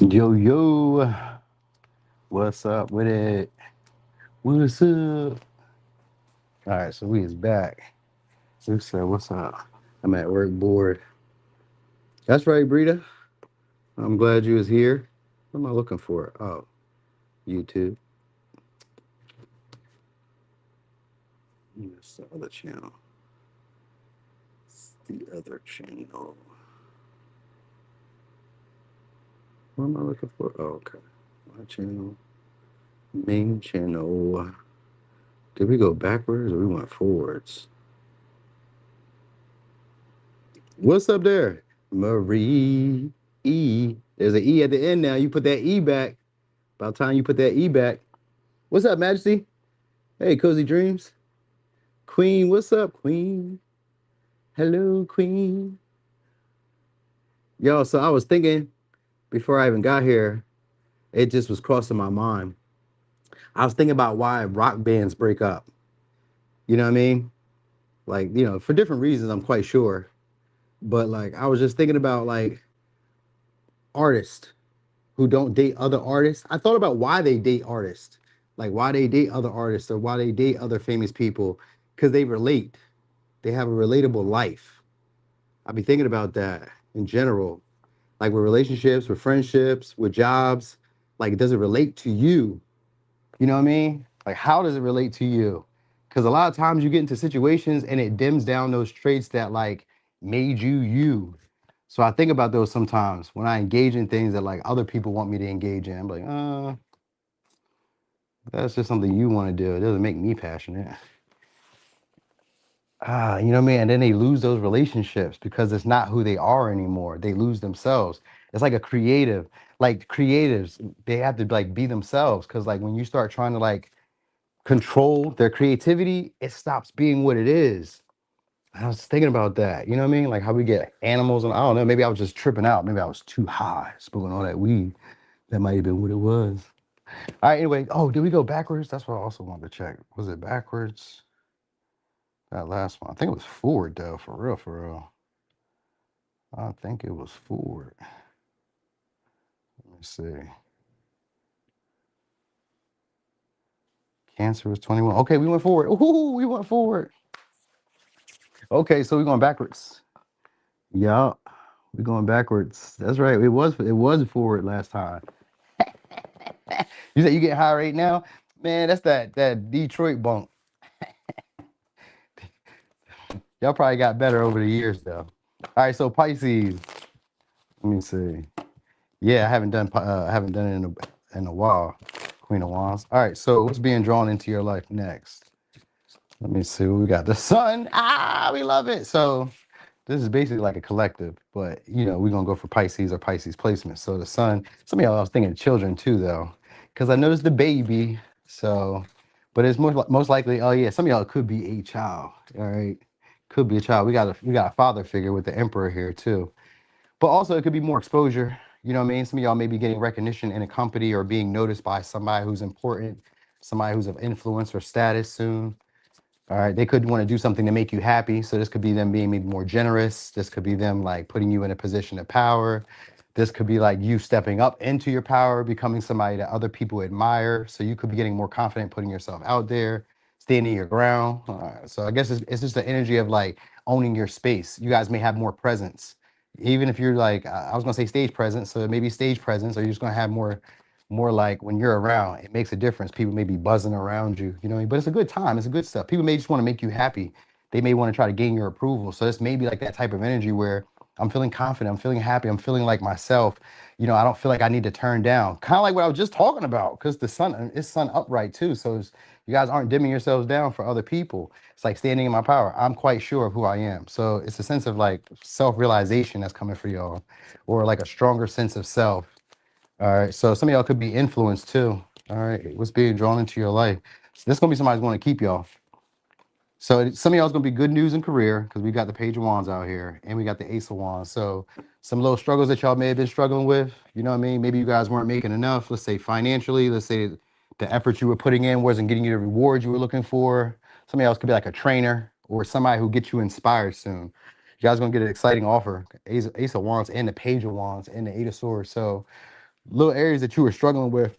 Yo, yo, what's up with it? What's up? All right, so we is back. Who said, what's up? I'm at work bored. That's right, Brita. I'm glad you was here. What am I looking for? Oh, YouTube. That's the other channel. It's the other channel. What am I looking for? Oh, okay. My channel. Main channel. Did we go backwards or we went forwards? What's up there? Marie E. There's an E at the end now. You put that E back. About time you put that E back. What's up, Majesty? Hey, Cozy Dreams. Queen, what's up, Queen? Hello, Queen. Yo, so I was thinking before I even got here, it just was crossing my mind. I was thinking about why rock bands break up. You know what I mean? Like, for different reasons, I'm quite sure. But like, I was just thinking about like artists who don't date other artists. I thought about why they date artists, like why they date other artists or why they date other famous people, because they relate. They have a relatable life. I be thinking about that in general, like with relationships, with friendships, with jobs. Like, does it relate to you? You know what I mean? Like, how does it relate to you? Because a lot of times you get into situations and it dims down those traits that like made you you. So I think about those sometimes when I engage in things that like other people want me to engage in. I'm like, that's just something you want to do. It doesn't make me passionate. You know what I mean? And then they lose those relationships because it's not who they are anymore. They lose themselves. It's like a creative, like creatives, they have to like be themselves. Cause like when you start trying to like control their creativity, it stops being what it is. I was thinking about that. You know what I mean? Like how we get animals and I don't know, maybe I was just tripping out. Maybe I was too high, smoking all that weed. That might have been what it was. All right, anyway. Oh, did we go backwards? That's what I also wanted to check. Was it backwards? That last one. I think it was forward though, for real, for real. I think it was forward. Let me see. Cancer was 21. Okay, we went forward. Ooh, we went forward. Okay, so we're going backwards. Yeah, we're going backwards. That's right. It was forward last time. You said you get high right now? Man, that's that Detroit bunk. Y'all probably got better over the years though. All right, so Pisces. Let me see. Yeah, I haven't done it in a while. Queen of Wands. All right, so what's being drawn into your life next? Let me see. We got the sun. We love it. So this is basically like a collective, but we're gonna go for Pisces or Pisces placement. So the sun. Some of y'all I was thinking children too, though, because I noticed the baby. So, but it's most likely. Oh yeah, some of y'all could be a child. All right, could be a child. We got a father figure with the emperor here too. But also, it could be more exposure. You know what I mean? Some of y'all may be getting recognition in a company or being noticed by somebody who's important, somebody who's of influence or status soon. All right. They could want to do something to make you happy. So this could be them being maybe more generous. This could be them like putting you in a position of power. This could be like you stepping up into your power, becoming somebody that other people admire. So you could be getting more confident, putting yourself out there, standing your ground. So I guess it's just the energy of like owning your space. You guys may have more presence. Even if you're like, I was gonna say stage presence, so maybe stage presence, or you're just gonna have more like when you're around, it makes a difference. People may be buzzing around you, you know what I mean? But it's a good time. It's a good stuff. People may just want to make you happy. They may want to try to gain your approval. So this may be like that type of energy where I'm feeling confident. I'm feeling happy. I'm feeling like myself. I don't feel like I need to turn down. Kind of like what I was just talking about, because the sun is sun upright too. So you guys aren't dimming yourselves down for other people. It's like standing in my power. I'm quite sure of who I am. So it's a sense of like self-realization that's coming for y'all, or like a stronger sense of self. All right. So some of y'all could be influenced too. All right. What's being drawn into your life? This is gonna be somebody's going to keep y'all. So some of y'all's gonna be good news in career because we got the Page of Wands out here and we got the Ace of Wands. So some little struggles that y'all may have been struggling with, you know what I mean? Maybe you guys weren't making enough, let's say financially, let's say the effort you were putting in wasn't getting you the reward you were looking for. Somebody else could be like a trainer or somebody who gets you inspired soon. You guys gonna get an exciting offer. Ace of Wands and the Page of Wands and the Eight of Swords. So little areas that you were struggling with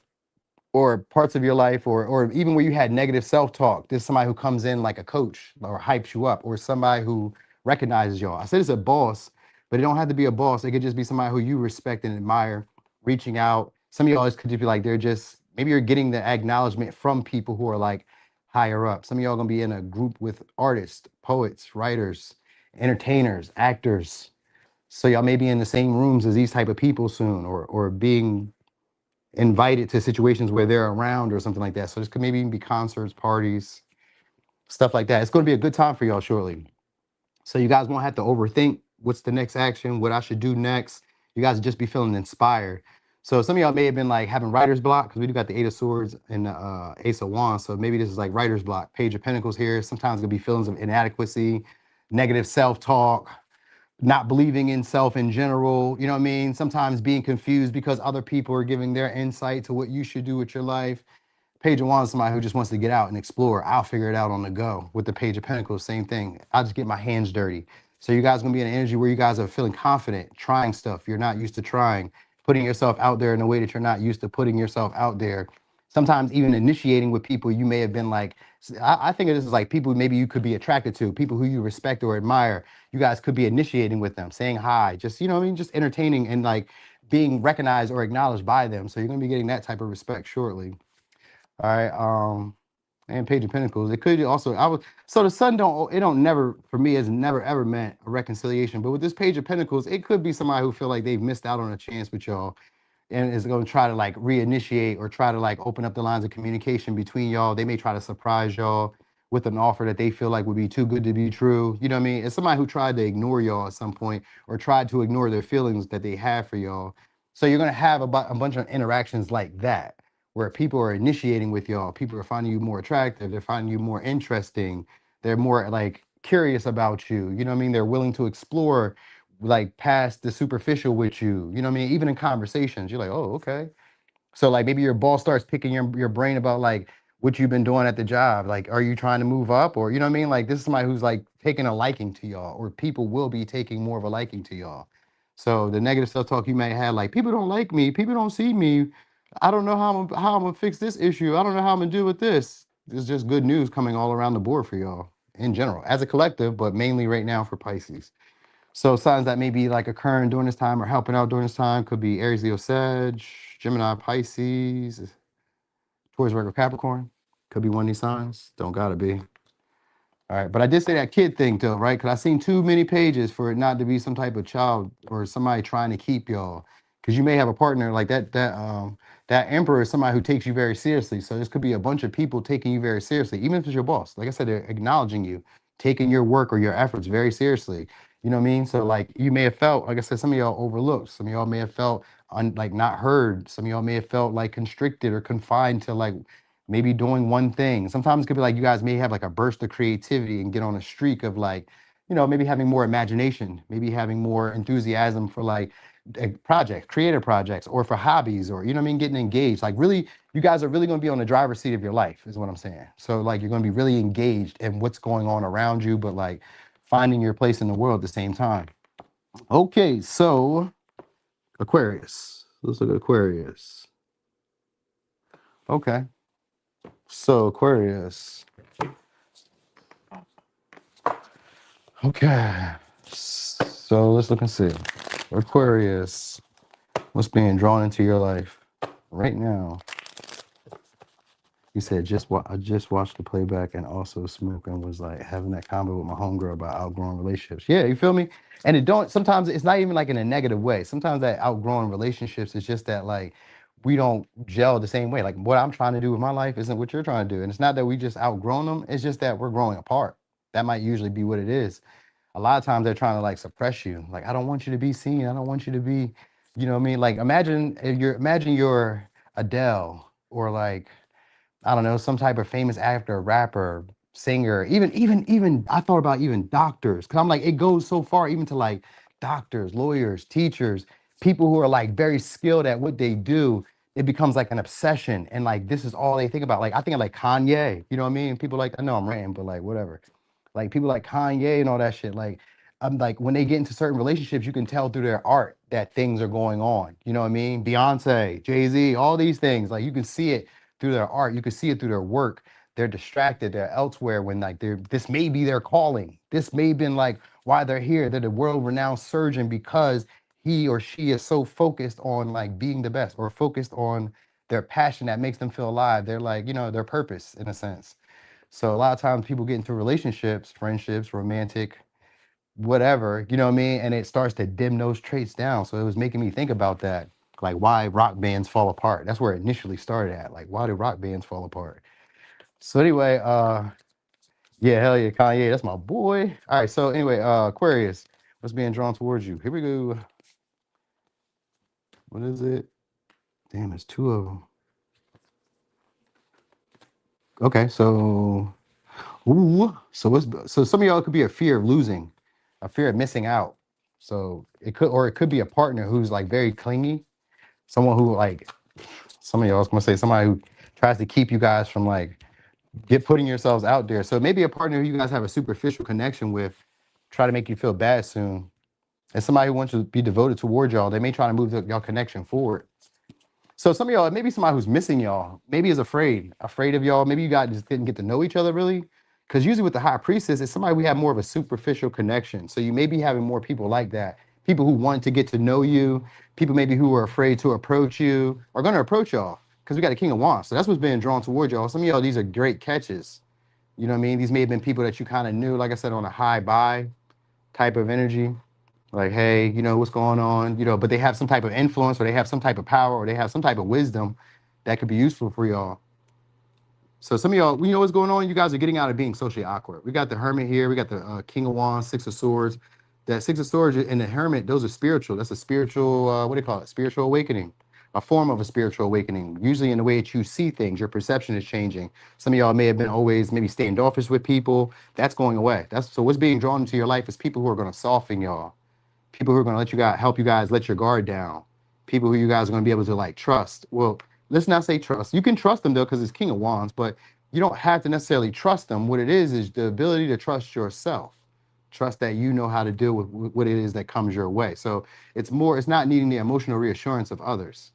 or parts of your life or even where you had negative self-talk. There's somebody who comes in like a coach or hypes you up or somebody who recognizes y'all. I said it's a boss, but it don't have to be a boss. It could just be somebody who you respect and admire, reaching out. Some of y'all could just be like, they're just, maybe you're getting the acknowledgement from people who are like higher up. Some of y'all gonna be in a group with artists, poets, writers, entertainers, actors. So y'all may be in the same rooms as these type of people soon or being invited to situations where they're around or something like that. So this could maybe even be concerts, parties, stuff like that. It's going to be a good time for y'all shortly. So you guys won't have to overthink what's the next action, what I should do next. You guys will just be feeling inspired. So some of y'all may have been like having writer's block because we do got the Eight of Swords and the Ace of Wands. So maybe this is like writer's block, Page of Pentacles here. Sometimes it'll be feelings of inadequacy, negative self-talk, not believing in self in general, you know what I mean? Sometimes being confused because other people are giving their insight to what you should do with your life. Page of Wands is somebody who just wants to get out and explore. I'll figure it out on the go. With the Page of Pentacles, same thing. I'll just get my hands dirty. So you guys are gonna be in an energy where you guys are feeling confident, trying stuff you're not used to trying, putting yourself out there in a way that you're not used to putting yourself out there. Sometimes even initiating with people you may have been like, I think of this as like people maybe you could be attracted to, people who you respect or admire. You guys could be initiating with them, saying hi, just, you know what I mean, just entertaining and like being recognized or acknowledged by them. So you're gonna be getting that type of respect shortly. All right. And Page of Pentacles. It could also so the sun don't never for me has never ever meant a reconciliation. But with this Page of Pentacles, it could be somebody who feel like they've missed out on a chance with y'all and is going to try to like reinitiate or try to like open up the lines of communication between y'all. They may try to surprise y'all with an offer that they feel like would be too good to be true. You know what I mean? It's somebody who tried to ignore y'all at some point or tried to ignore their feelings that they have for y'all. So you're going to have a bunch of interactions like that where people are initiating with y'all. People are finding you more attractive. They're finding you more interesting. They're more like curious about you. You know what I mean? They're willing to explore like past the superficial with you. You know what I mean? Even in conversations, you're like, oh, okay. So like maybe your boss starts picking your brain about like what you've been doing at the job. Like, are you trying to move up? Or you know what I mean? Like this is somebody who's like taking a liking to y'all, or people will be taking more of a liking to y'all. So the negative self-talk you may have, like people don't like me, people don't see me. I don't know how I'm gonna fix this issue. I don't know how I'm gonna do with this. It's just good news coming all around the board for y'all in general, as a collective, but mainly right now for Pisces. So signs that may be like occurring during this time or helping out during this time could be Aries, Leo, Sag, Gemini, Pisces, Taurus, Virgo, Capricorn. Could be one of these signs. Don't gotta be. All right, but I did say that kid thing though, right? Because I've seen too many pages for it not to be some type of child or somebody trying to keep y'all. Because you may have a partner like that. That emperor is somebody who takes you very seriously. So this could be a bunch of people taking you very seriously, even if it's your boss. Like I said, they're acknowledging you, taking your work or your efforts very seriously. You know what I mean? So like you may have felt, like I said, some of y'all overlooked. Some of y'all may have felt like not heard. Some of y'all may have felt like constricted or confined to like maybe doing one thing. Sometimes it could be like you guys may have like a burst of creativity and get on a streak of like, you know, maybe having more imagination, maybe having more enthusiasm for like projects, creative projects, or for hobbies, or you know what I mean, getting engaged. Like really, you guys are really going to be on the driver's seat of your life, is what I'm saying. So like you're going to be really engaged in what's going on around you, but like finding your place in the world at the same time. Okay, so Aquarius. Let's look at Aquarius. Okay. So Aquarius. Okay. So let's look and see. Aquarius, what's being drawn into your life right now? You said I just watched the playback and also smoke and was like having that combo with my homegirl about outgrowing relationships. Yeah, you feel me? And it don't sometimes it's not even like in a negative way. Sometimes that outgrowing relationships is just that like we don't gel the same way. Like what I'm trying to do with my life isn't what you're trying to do. And it's not that we just outgrown them, it's just that we're growing apart. That might usually be what it is. A lot of times they're trying to like suppress you. Like, I don't want you to be seen. I don't want you to be, you know what I mean? Like imagine you're Adele or like I don't know, some type of famous actor, rapper, singer, even I thought about even doctors. Cause I'm like, it goes so far even to like doctors, lawyers, teachers, people who are like very skilled at what they do. it becomes like an obsession, and like this is all they think about. Like I think of like Kanye, you know what I mean? People like, I know I'm ranting, but like whatever. Like people like Kanye and all that shit. Like I'm like when they get into certain relationships, you can tell through their art that things are going on. You know what I mean? Beyonce, Jay-Z, all these things. Like you can see it through their art. You can see it through their work. They're distracted. They're elsewhere when like they're this may be their calling. This may have been like why they're here. They're the world-renowned surgeon because he or she is so focused on like being the best or focused on their passion that makes them feel alive. They're like, you know, their purpose in a sense. So a lot of times people get into relationships, friendships, romantic, whatever, you know what I mean? And it starts to dim those traits down. So it was making me think about that, like why rock bands fall apart. That's where it initially started at. Like, why do rock bands fall apart? So anyway, yeah, hell yeah, Kanye, that's my boy. All right, so anyway, Aquarius, what's being drawn towards you? Here we go. What is it? Damn, it's two of them. Okay, so ooh, so some of y'all could be a fear of losing, a fear of missing out. So it could, or it could be a partner who's like very clingy, someone who like some of y'all I was gonna say somebody who tries to keep you guys from like get putting yourselves out there. So maybe a partner who you guys have a superficial connection with, try to make you feel bad soon. And somebody who wants to be devoted towards y'all, they may try to move y'all connection forward. So some of y'all, maybe somebody who's missing y'all, maybe is afraid of y'all. Maybe you guys just didn't get to know each other really. Because usually with the high priestess, it's somebody we have more of a superficial connection. So you may be having more people like that. People who want to get to know you, people maybe who are afraid to approach you, are going to approach y'all. Because we got the King of Wands. So that's what's being drawn towards y'all. Some of y'all, these are great catches. You know what I mean? These may have been people that you kind of knew, like I said, on a high buy type of energy, like, hey, you know, what's going on, you know, but they have some type of influence or they have some type of power or they have some type of wisdom that could be useful for y'all. So some of y'all, you know what's going on? You guys are getting out of being socially awkward. We got the Hermit here. We got the King of Wands, Six of Swords. That Six of Swords and the Hermit, those are spiritual. That's a spiritual, what do you call it? Spiritual awakening, a form of a spiritual awakening. Usually in the way that you see things, your perception is changing. Some of y'all may have been always maybe standoffish with people. That's going away. That's so what's being drawn into your life is people who are going to soften y'all, people who are going to let you guys help you guys let your guard down, people who you guys are going to be able to like trust. Well, let's not say trust. You can trust them though because it's King of Wands, but you don't have to necessarily trust them. What it is the ability to trust yourself. Trust that you know how to deal with what it is that comes your way. So it's more, it's not needing the emotional reassurance of others.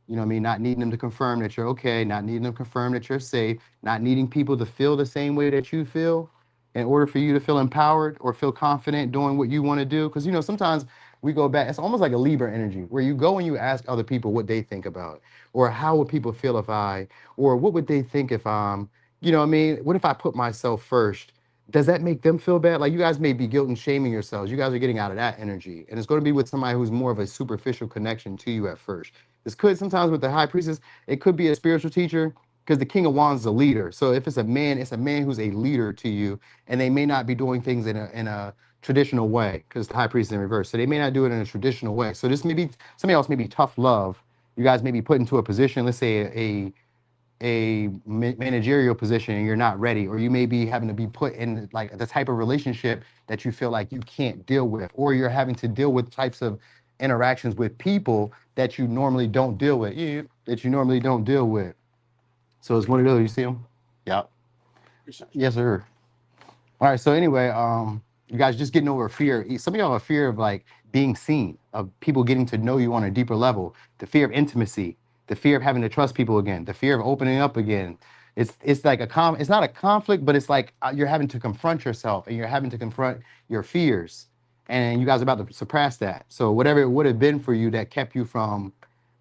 You know what I mean? Not needing them to confirm that you're okay, not needing them to confirm that you're safe, not needing people to feel the same way that you feel in order for you to feel empowered or feel confident doing what you want to do. Because, you know, sometimes we go back, it's almost like a Libra energy where you go and you ask other people what they think about, or how would people feel if or what would they think if you know what I mean? What if I put myself first? Does that make them feel bad? Like you guys may be guilt and shaming yourselves. You guys are getting out of that energy. And it's going to be with somebody who's more of a superficial connection to you at first. This could sometimes with the high priestess, it could be a spiritual teacher because the King of Wands is a leader. So if it's a man who's a leader to you, and they may not be doing things in a traditional way because the high priest is in reverse. So they may not do it in a traditional way. So this may be somebody else may be tough love. You guys may be put into a position, let's say a managerial position and you're not ready, or you may be having to be put in like the type of relationship that you feel like you can't deal with, or you're having to deal with types of interactions with people that you normally don't deal with, that you normally don't deal with. So it's one of those, you see them? Yeah. Yes, sir. All right. So anyway, you guys just getting over fear. Some of y'all have fear of like being seen, of people getting to know you on a deeper level, the fear of intimacy, the fear of having to trust people again, the fear of opening up again. It's like it's not a conflict, but it's like you're having to confront yourself and you're having to confront your fears. And you guys are about to suppress that. So whatever it would have been for you that kept you from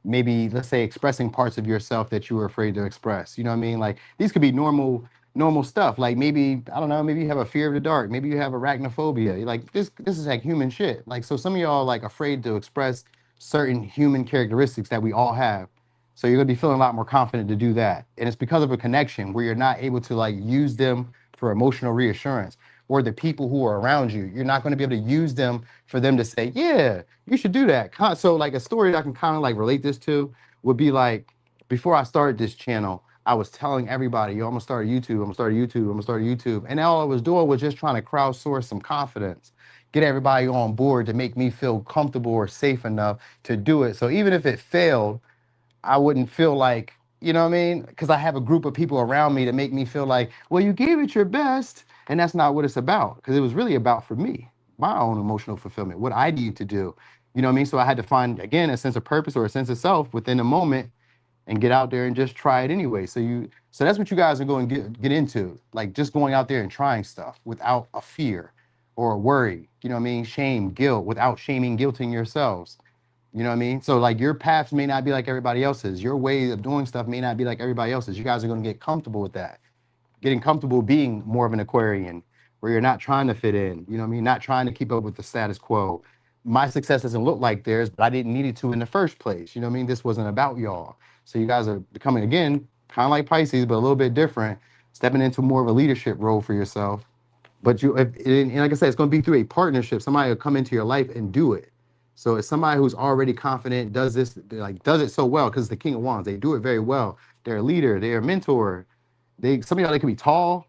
maybe, let's say, expressing parts of yourself that you were afraid to express. You know what I mean? Like these could be normal stuff. Like maybe, I don't know, maybe you have a fear of the dark. Maybe you have arachnophobia. Like this is like human shit. Like, so some of y'all like afraid to express certain human characteristics that we all have. So you're gonna be feeling a lot more confident to do that. And it's because of a connection where you're not able to like use them for emotional reassurance, or the people who are around you. You're not gonna be able to use them for them to say, yeah, you should do that. So like a story that I can kind of like relate this to would be like, before I started this channel, I was telling everybody, yo, I'm gonna start a YouTube, I'm gonna start a YouTube, I'm gonna start a YouTube. And all I was doing was just trying to crowdsource some confidence, get everybody on board to make me feel comfortable or safe enough to do it. So even if it failed, I wouldn't feel like, you know what I mean? Because I have a group of people around me that make me feel like, well, you gave it your best. And that's not what it's about. Because it was really about for me, my own emotional fulfillment, what I need to do. You know what I mean? So I had to find, again, a sense of purpose or a sense of self within the moment and get out there and just try it anyway. So that's what you guys are going to get into, like just going out there and trying stuff without a fear or a worry. You know what I mean? Shame, guilt, without shaming, guilting yourselves. You know what I mean? So like your paths may not be like everybody else's. Your way of doing stuff may not be like everybody else's. You guys are going to get comfortable with that. Getting comfortable being more of an Aquarian, where you're not trying to fit in. You know what I mean? Not trying to keep up with the status quo. My success doesn't look like theirs, but I didn't need it to in the first place. You know what I mean? This wasn't about y'all. So you guys are becoming, again, kind of like Pisces, but a little bit different, stepping into more of a leadership role for yourself. But and like I said, it's going to be through a partnership. Somebody will come into your life and do it. So it's somebody who's already confident, does this, like does it so well, because the King of Wands, they do it very well. They're a leader, they're a mentor. Some of y'all, they could be taller.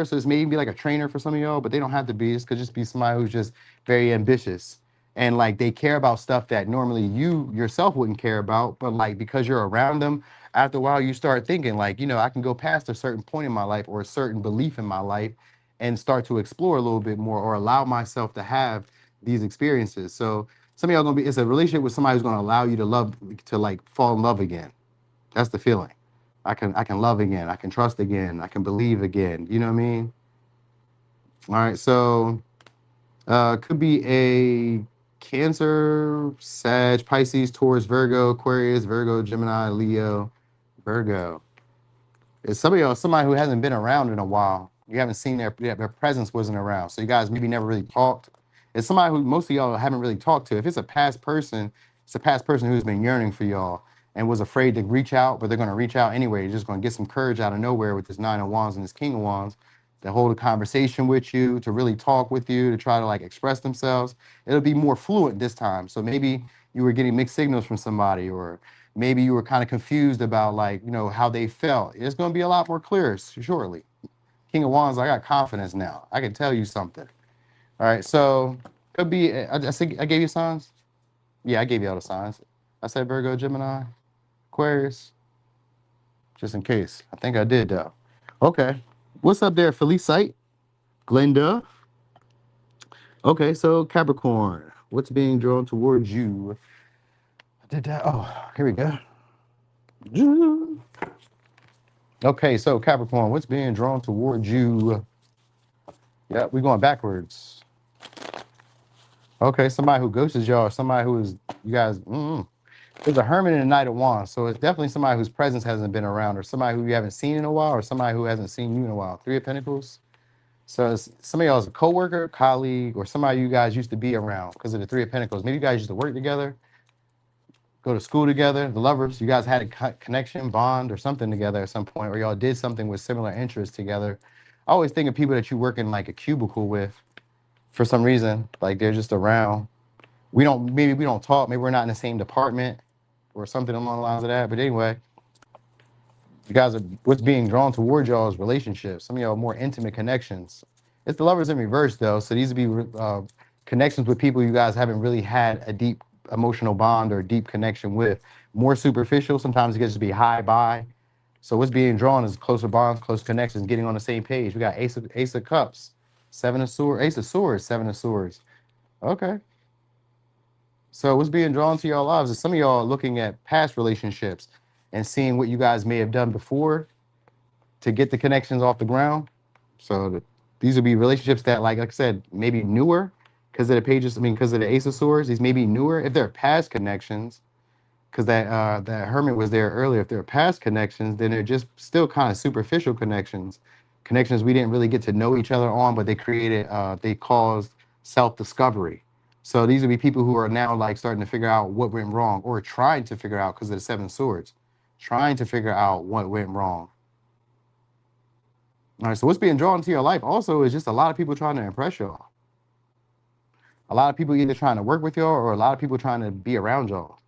So this may even be like a trainer for some of y'all, but they don't have to be. This could just be somebody who's just very ambitious. And like they care about stuff that normally you yourself wouldn't care about. But like because you're around them, after a while you start thinking like, I can go past a certain point in my life or a certain belief in my life and start to explore a little bit more or allow myself to have these experiences. So some of y'all gonna be, it's a relationship with somebody who's gonna allow you to love, to like fall in love again. That's the feeling. I can love again. I can trust again. I can believe again. You know what I mean? All right. So could be a Cancer, Sag, Pisces, Taurus, Virgo, Aquarius, Virgo, Gemini, Leo, Virgo. It's some of y'all, somebody who hasn't been around in a while. You haven't seen their presence wasn't around. So you guys maybe never really talked. It's somebody who most of y'all haven't really talked to. If it's a past person, it's a past person who's been yearning for y'all and was afraid to reach out, but they're going to reach out anyway. You're just going to get some courage out of nowhere with this Nine of Wands and this King of Wands to hold a conversation with you, to really talk with you, to try to like express themselves. It'll be more fluent this time. So maybe you were getting mixed signals from somebody, or maybe you were kind of confused about like, how they felt. It's going to be a lot more clear shortly. King of Wands, I got confidence now. I can tell you something. All right, so could be, I think I gave you signs. Yeah, I gave you all the signs. I said Virgo, Gemini, Aquarius, just in case. I think I did though. Okay, what's up there, Felicite? Glenda? Okay, so Capricorn, what's being drawn towards you? I did that. Oh, here we go. Okay, so Capricorn, what's being drawn towards you? Yeah, we're going backwards. Okay, somebody who ghosted y'all, somebody who is, you guys, there's a Hermit and a Knight of Wands. So it's definitely somebody whose presence hasn't been around, or somebody who you haven't seen in a while, or somebody who hasn't seen you in a while. Three of Pentacles. So it's, some of y'all is a coworker, colleague, or somebody you guys used to be around because of the Three of Pentacles. Maybe you guys used to work together, go to school together, the lovers, you guys had a connection, bond, or something together at some point, or y'all did something with similar interests together. I always think of people that you work in like a cubicle with for some reason, like they're just around. Maybe we don't talk, maybe we're not in the same department or something along the lines of that. But anyway, you guys are, what's being drawn towards y'all is relationships. Some of y'all more intimate connections. It's the lovers in reverse though. So these would be connections with people you guys haven't really had a deep emotional bond or deep connection with. More superficial. Sometimes it gets to be high by. So what's being drawn is closer bonds, close connections, getting on the same page. We got Ace of Cups, Seven of Swords, Ace of Swords, Seven of Swords. Okay. So what's being drawn to y'all lives is some of y'all are looking at past relationships and seeing what you guys may have done before to get the connections off the ground. So these would be relationships that, like I said, maybe newer because of the pages. I mean, because of the Ace of Swords, these may be newer. If they're past connections, because that Hermit was there earlier. If they're past connections, then they're just still kind of superficial connections we didn't really get to know each other on, but they caused self-discovery. So these would be people who are now like starting to figure out what went wrong, or trying to figure out, because of the Seven Swords, trying to figure out what went wrong. All right, so what's being drawn to your life also is just a lot of people trying to impress y'all. A lot of people either trying to work with y'all, or a lot of people trying to be around y'all.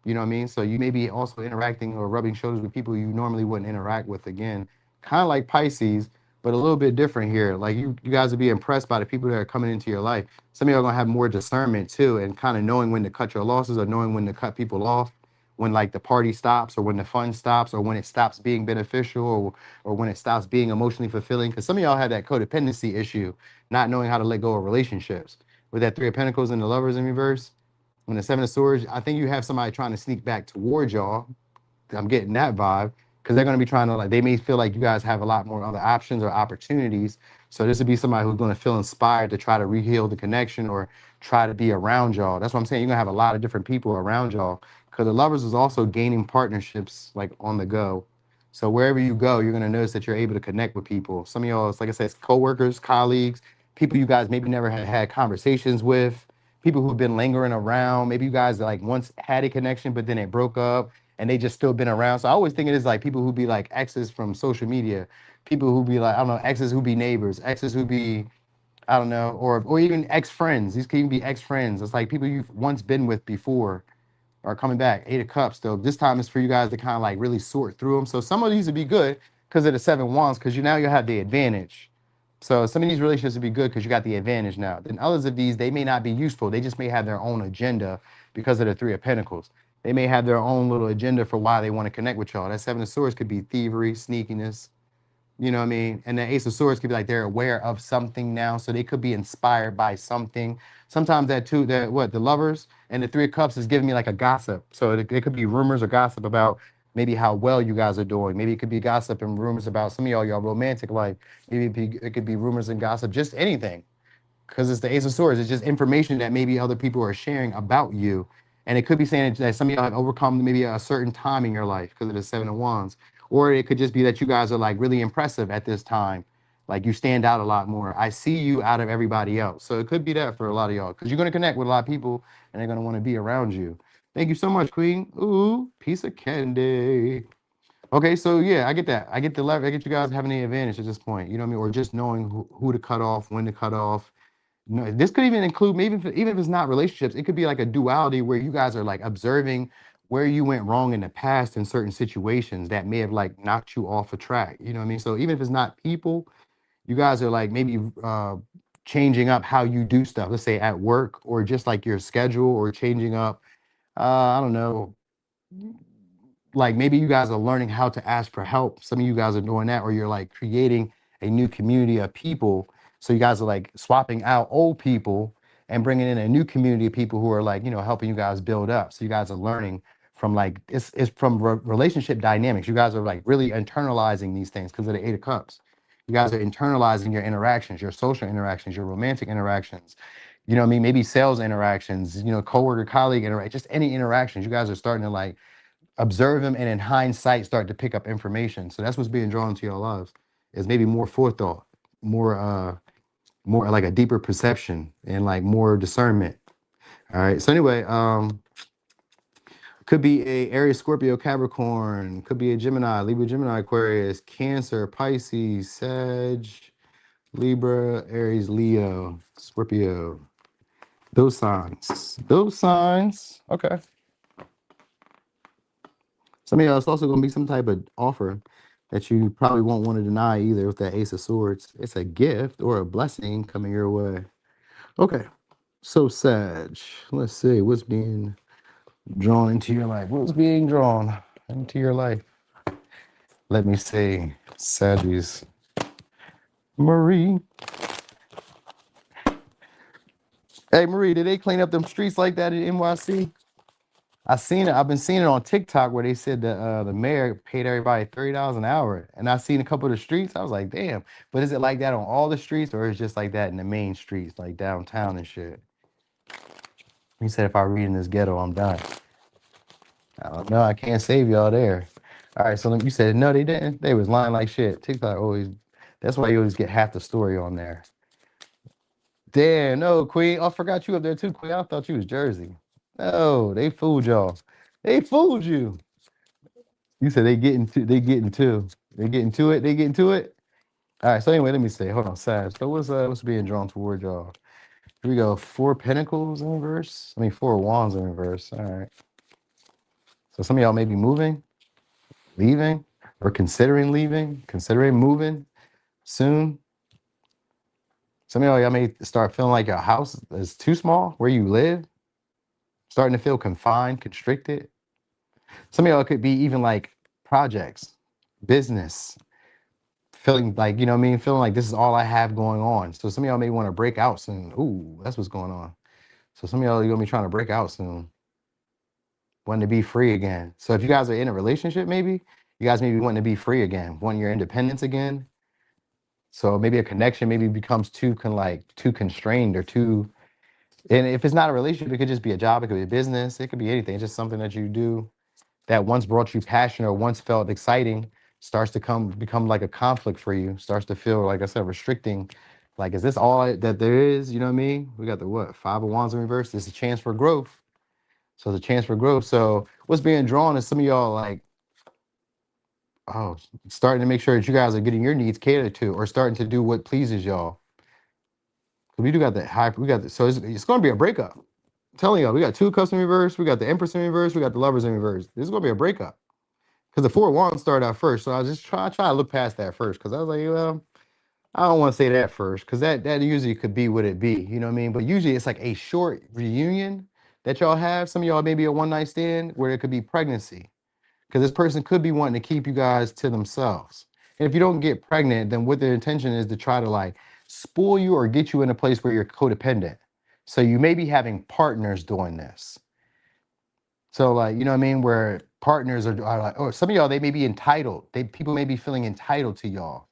You know what I mean? So you may be also interacting or rubbing shoulders with people you normally wouldn't interact with again. Kind of like Pisces, but a little bit different here. Like you guys would be impressed by the people that are coming into your life. Some of you are going to have more discernment too, and kind of knowing when to cut your losses or knowing when to cut people off, when like the party stops or when the fun stops or when it stops being beneficial or when it stops being emotionally fulfilling. Because some of y'all have that codependency issue, not knowing how to let go of relationships. With that Three of Pentacles and the Lovers in reverse, when the Seven of Swords, I think you have somebody trying to sneak back towards y'all. I'm getting that vibe because they're going to be trying to like they may feel like you guys have a lot more other options or opportunities. So this would be somebody who's going to feel inspired to try to reheal the connection or try to be around y'all. That's what I'm saying. You're gonna have a lot of different people around y'all because the Lovers is also gaining partnerships like on the go. So wherever you go, you're gonna notice that you're able to connect with people. Some of y'all, it's like I said, it's coworkers, colleagues, people you guys maybe never had conversations with, people who've been lingering around. Maybe you guys like once had a connection, but then it broke up and they just still been around. So I always think it is like people who be like exes from social media, people who be like, I don't know, exes who be neighbors, exes who be, I don't know, or even ex-friends. These can even be ex-friends. It's like people you've once been with before are coming back. Eight of Cups, though. This time is for you guys to kind of like really sort through them. So some of these would be good because of the Seven Wands, because you now you have the advantage. So some of these relationships would be good because you got the advantage now. Then others of these, they may not be useful. They just may have their own agenda because of the Three of Pentacles. They may have their own little agenda for why they want to connect with y'all. That Seven of Swords could be thievery, sneakiness, you know what I mean? And the Ace of Swords could be like they're aware of something now, so they could be inspired by something. Sometimes that too, that what the Lovers and the Three of Cups is giving me like a gossip. So it could be rumors or gossip about maybe how well you guys are doing. Maybe it could be gossip and rumors about some of y'all romantic life. Maybe it could be rumors and gossip, just anything because it's the Ace of Swords. It's just information that maybe other people are sharing about you. And it could be saying that some of y'all have overcome maybe a certain time in your life because of the Seven of Wands. Or it could just be that you guys are like really impressive at this time. Like you stand out a lot more. I see you out of everybody else. So it could be that for a lot of y'all because you're going to connect with a lot of people and they're going to want to be around you. Thank you so much, Queen. Ooh, piece of candy. Okay, so yeah, I get that. I get the lever. I get you guys having the advantage at this point. You know what I mean? Or just knowing who to cut off, when to cut off. No, this could even include maybe even if it's not relationships, it could be like a duality where you guys are like observing where you went wrong in the past in certain situations that may have like knocked you off a track. You know what I mean? So even if it's not people, you guys are like maybe changing up how you do stuff. Let's say at work or just like your schedule or changing up. I don't know, like maybe you guys are learning how to ask for help. Some of you guys are doing that, or you're like creating a new community of people. So you guys are like swapping out old people and bringing in a new community of people who are like, you know, helping you guys build up. So you guys are learning from like it's from relationship dynamics. You guys are like really internalizing these things because of the Eight of Cups. You guys are internalizing your interactions, your social interactions, your romantic interactions. You know what I mean? Maybe sales interactions, you know, coworker, colleague interact, just any interactions. You guys are starting to like observe them and in hindsight start to pick up information. So that's what's being drawn to your lives is maybe more forethought, more like a deeper perception and like more discernment. All right. So anyway, could be a Aries, Scorpio, Capricorn, could be a Gemini, Libra, Gemini, Aquarius, Cancer, Pisces, Sag, Libra, Aries, Leo, Scorpio. Those signs. Those signs. Okay. Some of y'all, it's also going to be some type of offer that you probably won't want to deny either with that Ace of Swords. It's a gift or a blessing coming your way. Okay. So, Sag, let's see what's being drawn into your life. What's being drawn into your life? Let me see. Saggies. Marie. Hey, Marie, did they clean up them streets like that in NYC? I seen it. I've been seeing it on TikTok where they said that the mayor paid everybody $30 an hour, and I seen a couple of the streets. I was like, damn. But is it like that on all the streets, or is it just like that in the main streets, like downtown and shit? He said if I read in this ghetto, I'm done. I don't know. I can't save y'all there. All right. So you said no, they didn't. They was lying like shit. TikTok always. That's why you always get half the story on there. Damn. No, Queen. I forgot you up there too, Queen. I thought you was Jersey. No, they fooled y'all. They fooled you. You said they getting to they getting to they getting to it. They getting to it. All right. So anyway, let me say. Hold on, Sag. So what's being drawn toward y'all? Here we go. Four Pentacles in reverse. I mean, Four Wands in reverse. All right. So some of y'all may be moving, leaving, or considering leaving, considering moving soon. Some of y'all may start feeling like your house is too small where you live, starting to feel confined, constricted. Some of y'all could be even like projects, business, feeling like, you know what I mean? Feeling like this is all I have going on. So some of y'all may want to break out soon. Ooh, that's what's going on. So some of y'all are gonna be trying to break out soon, wanting to be free again. So if you guys are in a relationship, maybe you guys maybe wanting to be free again, wanting your independence again. So maybe a connection maybe becomes too constrained or too. And if it's not a relationship, it could just be a job, it could be a business, it could be anything. It's just something that you do that once brought you passion or once felt exciting starts to become like a conflict for you, starts to feel, like I said, restricting. Like, is this all that there is? You know what I mean? We got the what? Five of Wands in reverse. There's a chance for growth. So the chance for growth. So what's being drawn is some of y'all like, oh, starting to make sure that you guys are getting your needs catered to or starting to do what pleases y'all. We do got that high, we got the, so it's going to be a breakup. I'm telling y'all, we got two cups in reverse, we got the Empress in reverse, we got the Lovers in reverse. This is going to be a breakup. Because the Four of Wands started out first. So I was just try to look past that first. Because I was like, well, I don't want to say that first. Because that usually could be what it be. You know what I mean? But usually it's like a short reunion that y'all have. Some of y'all maybe a one night stand where it could be pregnancy. Because this person could be wanting to keep you guys to themselves. And if you don't get pregnant, then what their intention is to try to like spoil you or get you in a place where you're codependent. So you may be having partners doing this. So like, you know what I mean? Where partners are like, or some of y'all, they may be entitled. People may be feeling entitled to y'all.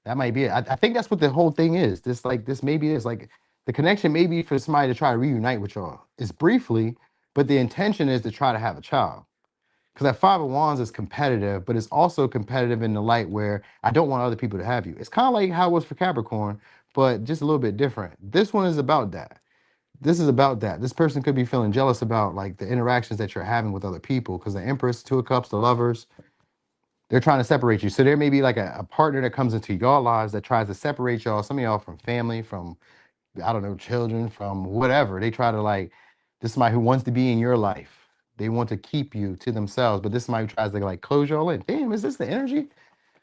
That might be it. I think that's what the whole thing is. This maybe is like the connection may be for somebody to try to reunite with y'all. It's briefly, but the intention is to try to have a child. Because that Five of Wands is competitive, but it's also competitive in the light where I don't want other people to have you. It's kind of like how it was for Capricorn, but just a little bit different. This one is about that. This is about that. This person could be feeling jealous about like the interactions that you're having with other people. Because the Empress, Two of Cups, the Lovers, they're trying to separate you. So there may be like a partner that comes into your lives that tries to separate y'all. Some of y'all from family, from I don't know, children, from whatever. They try to like, this is somebody who wants to be in your life. They want to keep you to themselves, but this is somebody who tries to like close y'all in. Damn, is this the energy?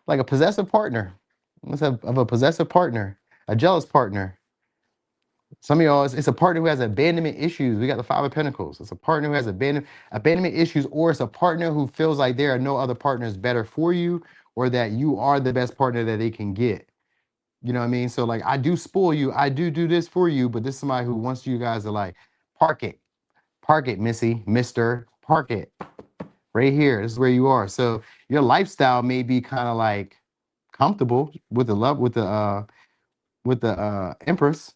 Like a possessive partner. Let's have of a possessive partner, a jealous partner. Some of y'all, it's a partner who has abandonment issues. We got the Five of Pentacles. It's a partner who has abandonment issues, or it's a partner who feels like there are no other partners better for you, or that you are the best partner that they can get. You know what I mean? So like, I do spoil you, I do this for you, but this is somebody who wants you guys to like park it, Missy, Mister, park it right here. This is where you are. So your lifestyle may be kind of like comfortable with the love with the Empress.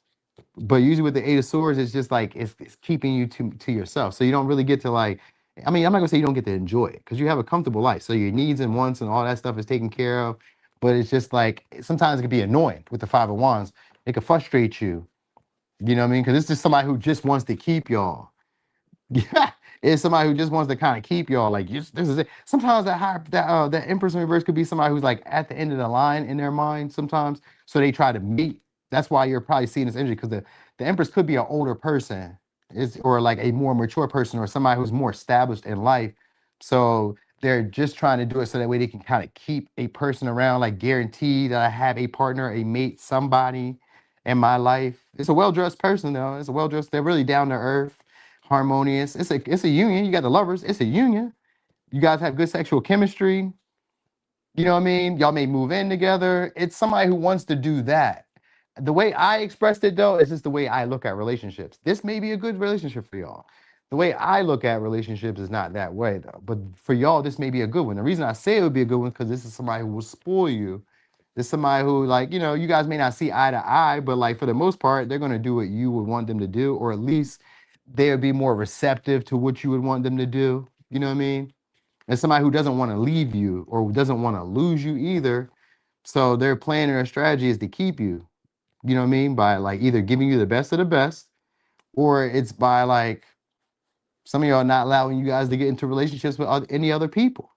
But usually with the Eight of Swords, it's just like it's keeping you to yourself. So you don't really get to like, I mean, I'm not gonna say you don't get to enjoy it because you have a comfortable life. So your needs and wants and all that stuff is taken care of. But it's just like sometimes it can be annoying with the Five of Wands. It can frustrate you. You know what I mean? Because it's just somebody who just wants to keep y'all. Yeah, it's somebody who just wants to kind of keep y'all like this is it. Sometimes that Empress in reverse could be somebody who's like at the end of the line in their mind sometimes. So they try to meet. That's why you're probably seeing this energy because the Empress could be an older person, is or like a more mature person or somebody who's more established in life. So they're just trying to do it so that way they can kind of keep a person around, like guarantee that I have a partner, a mate, somebody in my life. It's a well-dressed person though. It's a well-dressed, they're really down to earth, harmonious. It's a union. You got the Lovers. It's a union. You guys have good sexual chemistry. You know what I mean? Y'all may move in together. It's somebody who wants to do that. The way I expressed it though is just the way I look at relationships. This may be a good relationship for y'all. The way I look at relationships is not that way though. But for y'all, this may be a good one. The reason I say it would be a good one because this is somebody who will spoil you. This is somebody who, like, you know, you guys may not see eye to eye, but like for the most part, they're gonna do what you would want them to do, or at least they would be more receptive to what you would want them to do. You know what I mean? And somebody who doesn't want to leave you or doesn't want to lose you either. So their plan and their strategy is to keep you. You know what I mean? By like either giving you the best of the best, or it's by like some of y'all not allowing you guys to get into relationships with any other people.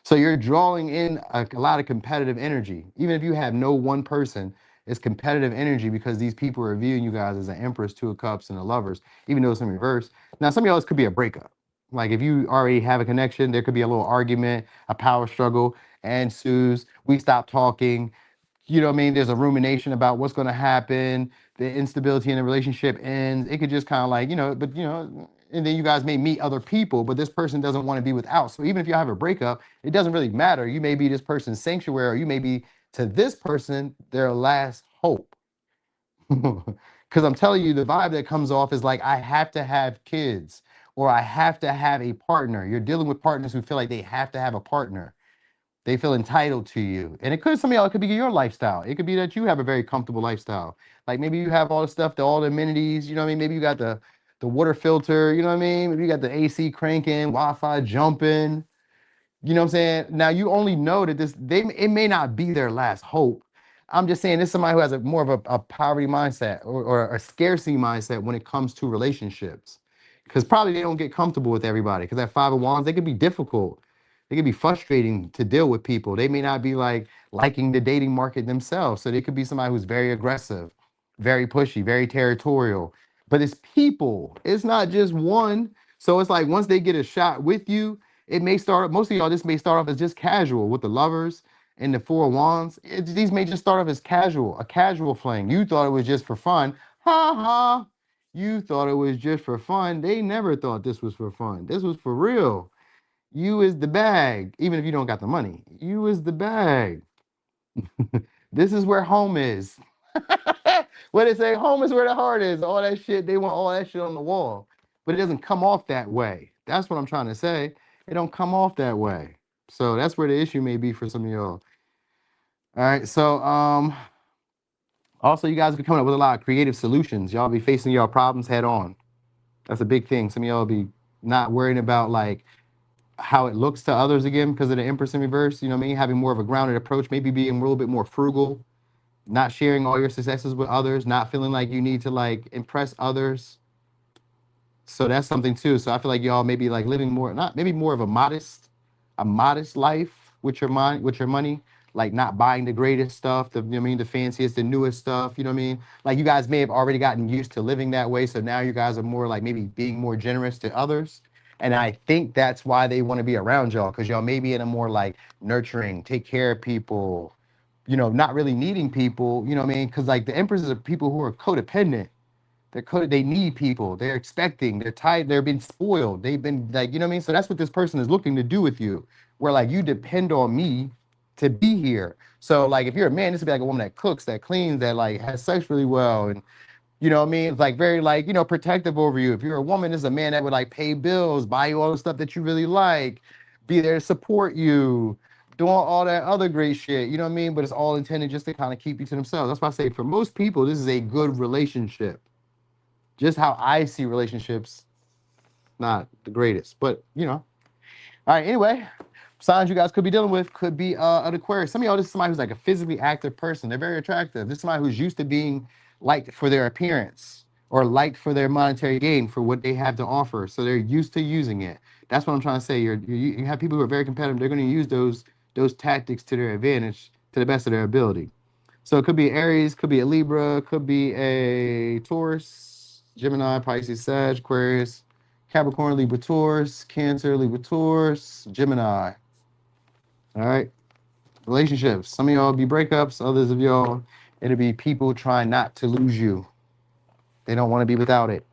So you're drawing in a lot of competitive energy. Even if you have no one person, it's competitive energy because these people are viewing you guys as an Empress, Two of Cups, and a Lovers, even though it's in reverse. Now, some of y'all, this could be a breakup. Like if you already have a connection, there could be a little argument, a power struggle ensues. We stop talking. You know what I mean? There's a rumination about what's going to happen. The instability in the relationship ends. It could just kind of like, you know, but you know, and then you guys may meet other people, but this person doesn't want to be without. So even if you have a breakup, it doesn't really matter. You may be this person's sanctuary, or you may be to this person their last hope. Because I'm telling you, the vibe that comes off is like, I have to have kids, or I have to have a partner. You're dealing with partners who feel like they have to have a partner. They feel entitled to you. And it could, some of y'all, it could be your lifestyle. It could be that you have a very comfortable lifestyle. Like maybe you have all the stuff, all the amenities, you know what I mean? Maybe you got the water filter, you know what I mean? Maybe you got the AC cranking, Wi-Fi jumping. You know what I'm saying? Now you only know that it may not be their last hope. I'm just saying this is somebody who has a more of a poverty mindset, or a scarcity mindset when it comes to relationships. Because probably they don't get comfortable with everybody. Because at Five of Wands, they can be difficult. They can be frustrating to deal with people. They may not be like liking the dating market themselves. So they could be somebody who's very aggressive, very pushy, very territorial. But it's people. It's not just one. So it's like once they get a shot with you, it may start, most of y'all, this may start off as just casual with the lovers and the Four of Wands. These may just start off as casual, a casual fling. You thought it was just for fun. Ha ha. You thought it was just for fun. They never thought this was for fun. This was for real. You is the bag, even if you don't got the money. You is the bag. This is where home is. What they say, home is where the heart is. All that shit, they want all that shit on the wall. But it doesn't come off that way. That's what I'm trying to say. It don't come off that way. So that's where the issue may be for some of y'all. All right. So also you guys be coming up with a lot of creative solutions. Y'all be facing y'all problems head on. That's a big thing. Some of y'all be not worrying about like how it looks to others again because of the Empress in reverse. You know what I mean? Having more of a grounded approach, maybe being a little bit more frugal, not sharing all your successes with others, not feeling like you need to like impress others. So that's something too. So I feel like y'all maybe like living more, not maybe more of a modest life with your mind, with your money, like not buying the greatest stuff, the, you know what I mean, the fanciest, the newest stuff, you know what I mean? Like you guys may have already gotten used to living that way. So now you guys are more like maybe being more generous to others. And I think that's why they want to be around y'all, because y'all may be in a more like nurturing, take care of people, you know, not really needing people, you know what I mean? Because like the empresses are people who are codependent. They need people. They're expecting. They're tired. They're being spoiled. They've been like, you know what I mean? So that's what this person is looking to do with you. Where like you depend on me to be here. So like if you're a man, this would be like a woman that cooks, that cleans, that like has sex really well, and you know what I mean? It's like very like, you know, protective over you. If you're a woman, this is a man that would like pay bills, buy you all the stuff that you really like, be there to support you, doing all that other great shit. You know what I mean? But it's all intended just to kind of keep you to themselves. That's why I say for most people, this is a good relationship. Just how I see relationships, not the greatest, but you know. All right, anyway, signs you guys could be dealing with could be an Aquarius. Some of y'all, this is somebody who's like a physically active person. They're very attractive. This is somebody who's used to being liked for their appearance or liked for their monetary gain for what they have to offer. So they're used to using it. That's what I'm trying to say. You have people who are very competitive. They're going to use those tactics to their advantage to the best of their ability. So it could be Aries, could be a Libra, could be a Taurus, Gemini, Pisces, Sag, Aquarius, Capricorn, Libra, Taurus, Cancer, Libra, Taurus, Gemini. All right. Relationships. Some of y'all be breakups. Others of y'all, it'll be people trying not to lose you. They don't want to be without it.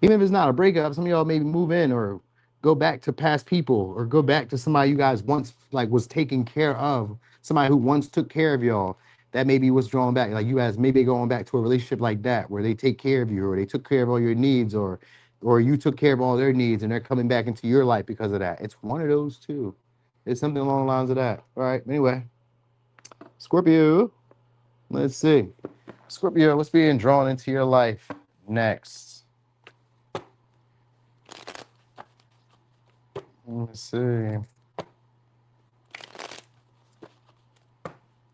Even if it's not a breakup, some of y'all maybe move in or go back to past people or go back to somebody you guys once like was taking care of, somebody who once took care of y'all. That maybe what's drawn back. Like you guys maybe going back to a relationship like that where they take care of you or they took care of all your needs or you took care of all their needs and they're coming back into your life because of that. It's one of those two. It's something along the lines of that. All right. Anyway, Scorpio. Let's see. Scorpio, what's being drawn into your life next? Let's see.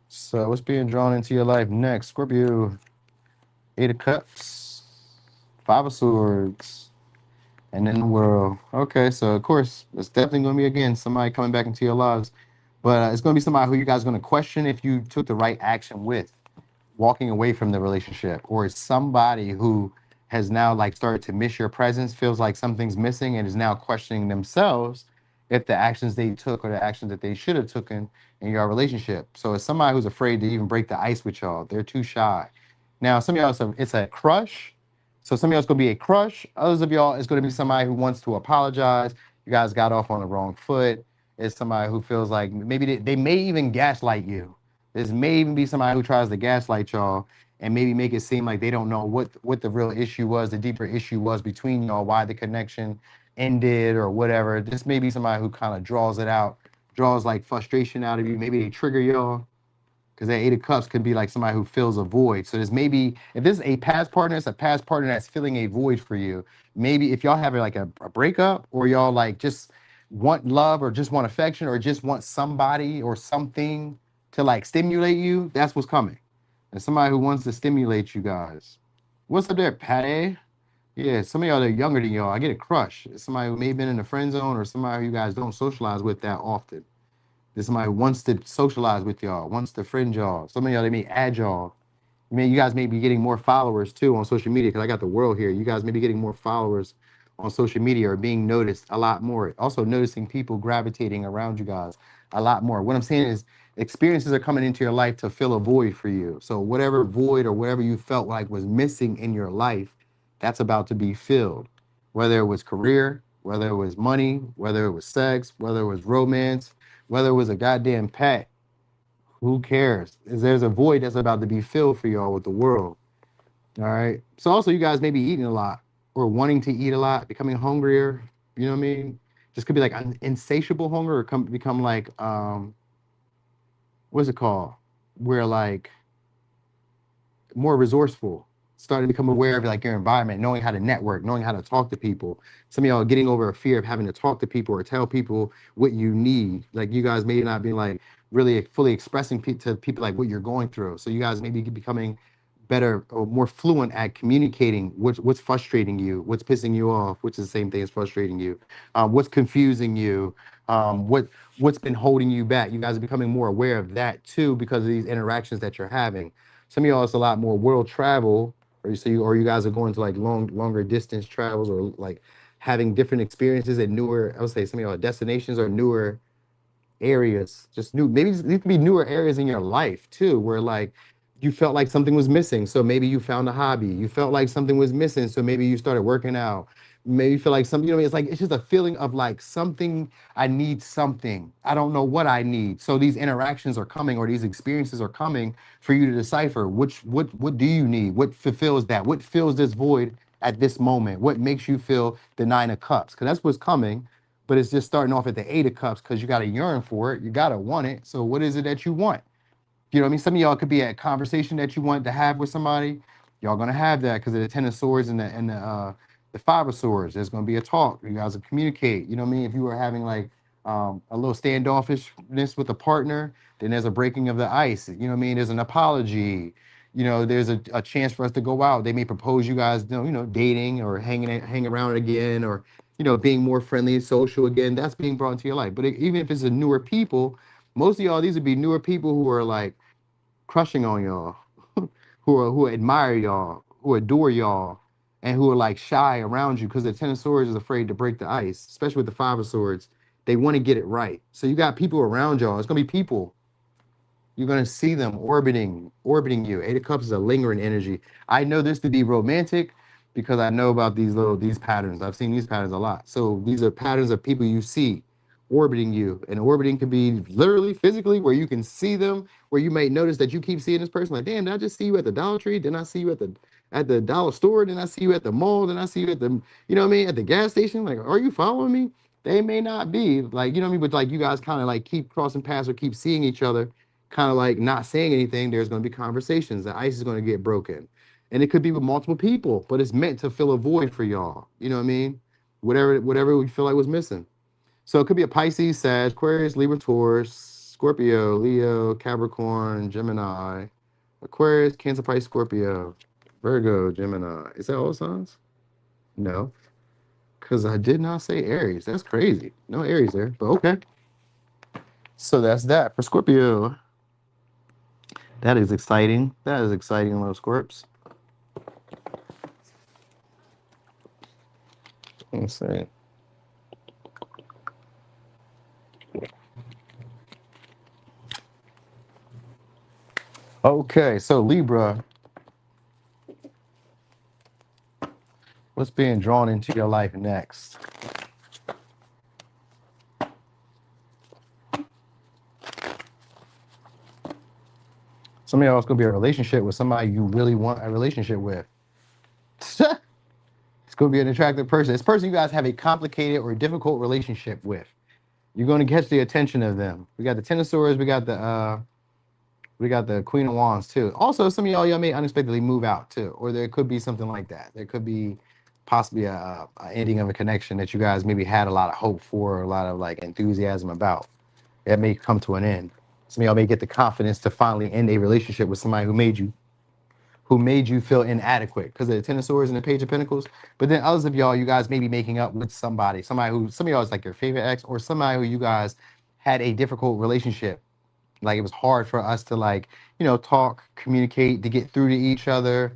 So what's being drawn into your life next? Scorpio, Eight of Cups, Five of Swords, and then the World. Okay, so of course, it's definitely going to be, again, somebody coming back into your lives. But it's going to be somebody who you guys are going to question if you took the right action with, walking away from the relationship. Or it's somebody who has now like started to miss your presence, feels like something's missing, and is now questioning themselves if the actions they took or the actions that they should have taken in your relationship. So it's somebody who's afraid to even break the ice with y'all. They're too shy. Now, some of y'all, it's a crush, So some of y'all it's gonna be a crush. Others of y'all it's gonna be somebody who wants to apologize. You guys got off on the wrong foot. It's somebody who feels like maybe they may even gaslight you. This may even be somebody who tries to gaslight y'all and maybe make it seem like they don't know what the real issue was, the deeper issue was between y'all, why the connection ended or whatever. This may be somebody who kind of draws it out, draws like frustration out of you. Maybe they trigger y'all because that Eight of Cups could be like somebody who fills a void. So there's maybe if this is a past partner, it's a past partner that's filling a void for you. Maybe if y'all have like a breakup or y'all like just want love or just want affection or just want somebody or something to like stimulate you, that's what's coming. And somebody who wants to stimulate you guys. What's up there, Patty? Yeah, some of y'all that are younger than y'all. I get a crush. It's somebody who may have been in the friend zone or somebody who you guys don't socialize with that often. There's somebody who wants to socialize with y'all, wants to friend y'all. Some of y'all, they may add y'all. I mean, you guys may be getting more followers too on social media because I got the world here. You guys may be getting more followers on social media or being noticed a lot more. Also noticing people gravitating around you guys a lot more. What I'm saying is experiences are coming into your life to fill a void for you. So whatever void or whatever you felt like was missing in your life, that's about to be filled. Whether it was career, whether it was money, whether it was sex, whether it was romance, whether it was a goddamn pet, who cares? There's a void that's about to be filled for y'all with the world. All right. So also you guys may be eating a lot or wanting to eat a lot, becoming hungrier. You know what I mean? This could be like an insatiable hunger or become like what's it called? Where like more resourceful, starting to become aware of like your environment, knowing how to network, knowing how to talk to people. Some of y'all are getting over a fear of having to talk to people or tell people what you need. Like you guys may not be like really fully expressing to people like what you're going through. So you guys may be becoming better or more fluent at communicating what's frustrating you, what's pissing you off, which is the same thing as frustrating you, what's confusing you, what's been holding you back. You guys are becoming more aware of that too because of these interactions that you're having. Some of y'all it's a lot more world travel, or you guys are going to like longer distance travels, or like having different experiences at newer. I would say some of y'all destinations or newer areas, just new. Maybe these could be newer areas in your life too, where like you felt like something was missing. So maybe you found a hobby. You felt like something was missing. So maybe you started working out. Maybe you feel like something, you know, it's like it's just a feeling of like something, I need something. I don't know what I need. So these interactions are coming or these experiences are coming for you to decipher what do you need? What fulfills that? What fills this void at this moment? What makes you feel the Nine of Cups? Because that's what's coming, but it's just starting off at the Eight of Cups because you got to yearn for it. You got to want it. So what is it that you want? You know what I mean? Some of y'all could be a conversation that you want to have with somebody. Y'all gonna have that because of the Ten of Swords and the Five of Swords. There's gonna be a talk. You guys will communicate. You know what I mean? If you were having like a little standoffishness with a partner, then there's a breaking of the ice. You know what I mean? There's an apology. You know, there's a chance for us to go out. They may propose you guys, dating or hang around again, or being more friendly and social again. That's being brought into your life. But even if it's a newer people, most of y'all, these would be newer people who are like crushing on y'all, who admire y'all, who adore y'all, and who are like shy around you because the Ten of Swords is afraid to break the ice, especially with the Five of Swords. They want to get it right. So you got people around y'all. It's gonna be people. You're gonna see them orbiting you. Eight of Cups is a lingering energy. I know this to be romantic because I know about these patterns. I've seen these patterns a lot. So these are patterns of people you see orbiting you. And orbiting can be literally, physically, where you can see them, where you may notice that you keep seeing this person, like, damn, did I just see you at the Dollar Tree? Then I see you at the dollar store, then I see you at the mall, then I see you at the, you know what I mean, at the gas station. Like, are you following me? They may not be, like, you know what I mean, but like you guys kind of like keep crossing paths or keep seeing each other, kind of like not saying anything. There's going to be conversations. The ice is going to get broken, and it could be with multiple people, but it's meant to fill a void for y'all. You know what I mean? Whatever we feel like was missing. So it could be a Pisces, Sag, Aquarius, Libra, Taurus, Scorpio, Leo, Capricorn, Gemini, Aquarius, Cancer, Pisces, Scorpio, Virgo, Gemini. Is that all signs? No, because I did not say Aries. That's crazy. No Aries there, but okay. So that's that for Scorpio. That is exciting. That is exciting, little Scorps. Let's see. Okay, so Libra, What's being drawn into your life next? Some of y'all it's gonna be a relationship with somebody you really want a relationship with. It's gonna be an attractive person. This person you guys have a complicated or difficult relationship with. You're gonna catch the attention of them. We got the Ten of Swords. We got the Queen of Wands too. Also, some of y'all may unexpectedly move out too, or there could be something like that. There could be possibly a ending of a connection that you guys maybe had a lot of hope for, or a lot of like enthusiasm about. That may come to an end. Some of y'all may get the confidence to finally end a relationship with somebody who made you feel inadequate because of the Ten of Swords and the Page of Pentacles. But then others of y'all, you guys may be making up with somebody who some of y'all is like your favorite ex, or somebody who you guys had a difficult relationship. Like it was hard for us to like, talk, communicate, to get through to each other.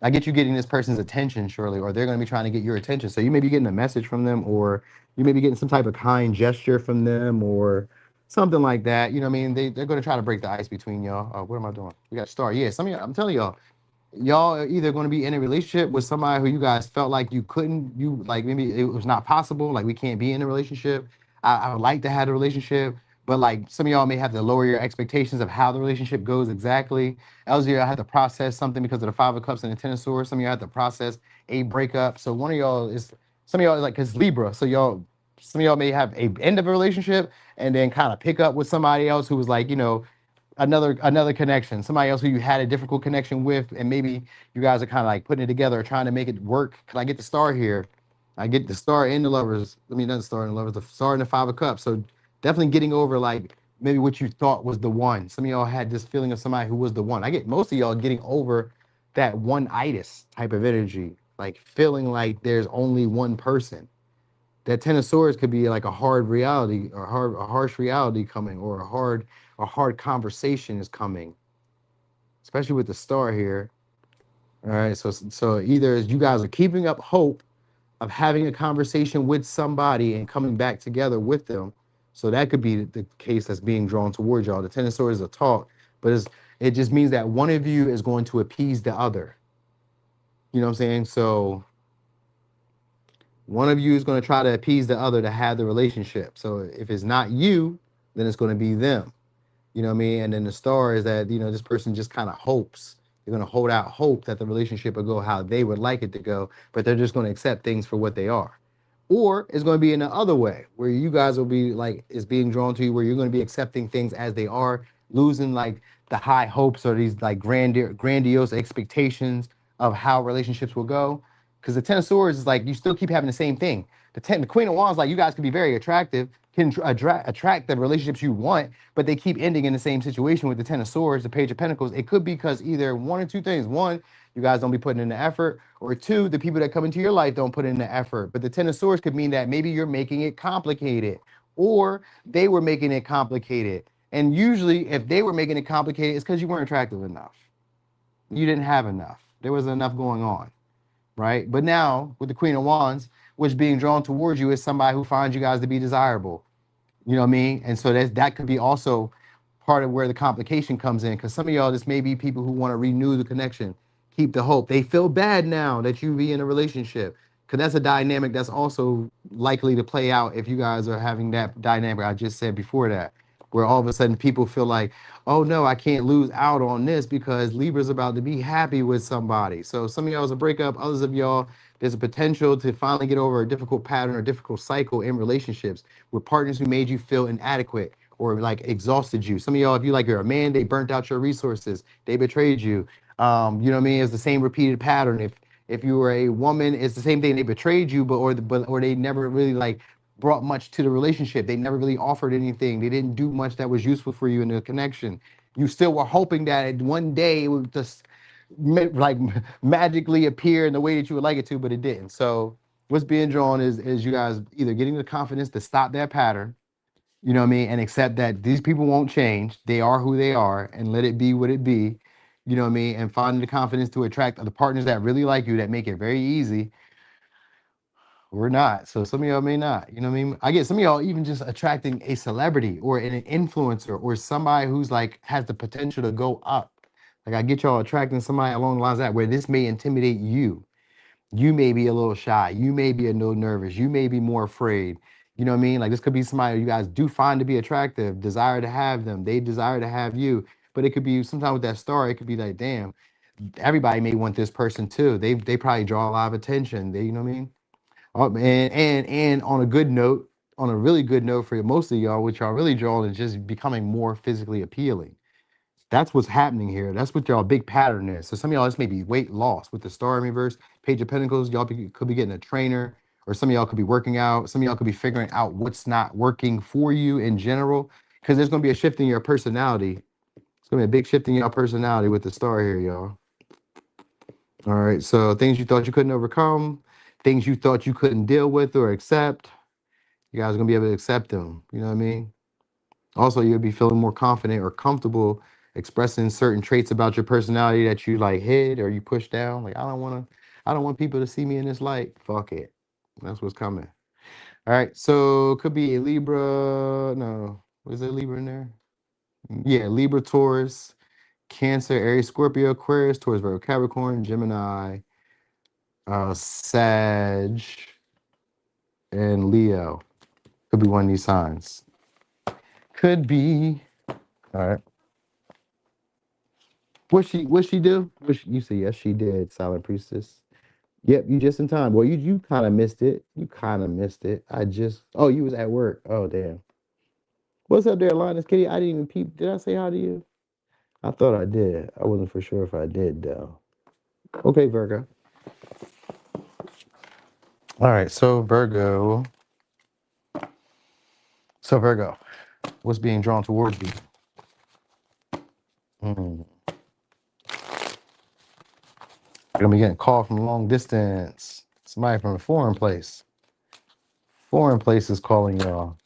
I get you getting this person's attention, surely, or they're going to be trying to get your attention. So you may be getting a message from them, or you may be getting some type of kind gesture from them, or something like that. You know what I mean? They're going to try to break the ice between y'all. What am I doing? We got to start. Yeah, some of y'all, I'm telling y'all are either going to be in a relationship with somebody who you guys felt like you like maybe it was not possible, like we can't be in a relationship. I would like to have a relationship, but like some of y'all may have to lower your expectations of how the relationship goes exactly. Else you have to process something because of the Five of Cups and the Ten of Swords. Some of y'all have to process a breakup. So one of y'all is some of y'all is like because Libra. So some of y'all may have a end of a relationship and then kind of pick up with somebody else who was like, another connection, somebody else who you had a difficult connection with, and maybe you guys are kind of like putting it together, trying to make it work. Can I get the star here? I get the star in the lovers. I mean, not the star in the lovers, the star in the Five of Cups. So definitely getting over like maybe what you thought was the one. Some of y'all had this feeling of somebody who was the one. I get most of y'all getting over that one-itis type of energy, like feeling like there's only one person. That Ten of Swords could be like a hard reality, or a harsh reality coming, or a hard conversation is coming, especially with the star here. All right, so either you guys are keeping up hope of having a conversation with somebody and coming back together with them. So that could be the case that's being drawn towards y'all. The Ten of Swords is a talk, but it just means that one of you is going to appease the other. You know what I'm saying? So one of you is going to try to appease the other to have the relationship. So if it's not you, then it's going to be them. You know what I mean? And then the star is that, this person just kind of hopes. They're going to hold out hope that the relationship will go how they would like it to go, but they're just going to accept things for what they are. Or it's going to be in the other way where you guys will be like, it's being drawn to you where you're going to be accepting things as they are, losing like the high hopes or these like grandiose expectations of how relationships will go. Because the Ten of Swords is like, you still keep having the same thing. The Queen of Wands, like you guys can be very attractive, can attract the relationships you want, but they keep ending in the same situation with the Ten of Swords, the Page of Pentacles. It could be because either one or two things. One, you guys don't be putting in the effort, or two, the people that come into your life don't put in the effort. But the Ten of Swords could mean that maybe you're making it complicated, or they were making it complicated. And usually, if they were making it complicated, it's because you weren't attractive enough. You didn't have enough. There wasn't enough going on, right? But now, with the Queen of Wands, which being drawn towards you is somebody who finds you guys to be desirable. You know what I mean? And so that could be also part of where the complication comes in, because some of y'all, this may be people who want to renew the connection, keep the hope. They feel bad now that you be in a relationship, because that's a dynamic that's also likely to play out if you guys are having that dynamic I just said before that, where all of a sudden people feel like, oh no, I can't lose out on this because Libra's about to be happy with somebody. So some of y'all is a breakup, others of y'all, there's a potential to finally get over a difficult pattern or difficult cycle in relationships with partners who made you feel inadequate or like exhausted you. Some of y'all, if you like you're a man, they burnt out your resources, they betrayed you. You know what I mean? It's the same repeated pattern. If you were a woman, it's the same thing. They betrayed you, or they never really like brought much to the relationship. They never really offered anything. They didn't do much that was useful for you in the connection. You still were hoping that one day it would just like magically appear in the way that you would like it to, but it didn't. So what's being drawn is you guys either getting the confidence to stop that pattern, you know what I mean, and accept that these people won't change. They are who they are, and let it be what it be. You know what I mean, and finding the confidence to attract the partners that really like you, that make it very easy. We're not. So some of y'all may not. You know what I mean? I get some of y'all even just attracting a celebrity or an influencer or somebody who's like has the potential to go up. Like I get y'all attracting somebody along the lines of that where this may intimidate you. You may be a little shy. You may be a little nervous. You may be more afraid. You know what I mean? Like this could be somebody you guys do find to be attractive, desire to have them. They desire to have you. But it could be sometimes with that star, it could be like, damn, everybody may want this person too. They probably draw a lot of attention. They, you know what I mean? And on a good note, on a really good note for most of y'all, what y'all really drawing is just becoming more physically appealing. That's what's happening here. That's what y'all big pattern is. So some of y'all this may be weight loss with the star in reverse, page of pentacles. Could be getting a trainer, or some of y'all could be working out. Some of y'all could be figuring out what's not working for you in general, because there's gonna be a shift in your personality. It's gonna be a big shift in your personality with the star here, y'all. All right. So things you thought you couldn't overcome, things you thought you couldn't deal with or accept, you guys are gonna be able to accept them. You know what I mean? Also, you'll be feeling more confident or comfortable expressing certain traits about your personality that you like hid or you pushed down. Like, I don't want people to see me in this light. Fuck it. That's what's coming. All right. So could be a Libra. No, was there Libra in there? Yeah, Libra, Taurus, Cancer, Aries, Scorpio, Aquarius, Taurus, Virgo, Capricorn, Gemini, Sag, and Leo. Could be one of these signs. Could be. All right. What she do? You say yes, she did, Silent Priestess. Yep, you just in time. Well, you kind of missed it. You kind of missed it. You was at work. Oh damn. What's up there, Linus Kitty? I didn't even peep. Did I say hi to you? I thought I did. I wasn't for sure if I did though. Okay, Virgo. All right, so Virgo. So Virgo, what's being drawn towards you? Hmm. You're gonna be getting a call from a long distance. Somebody from a foreign place. Foreign place is calling y'all.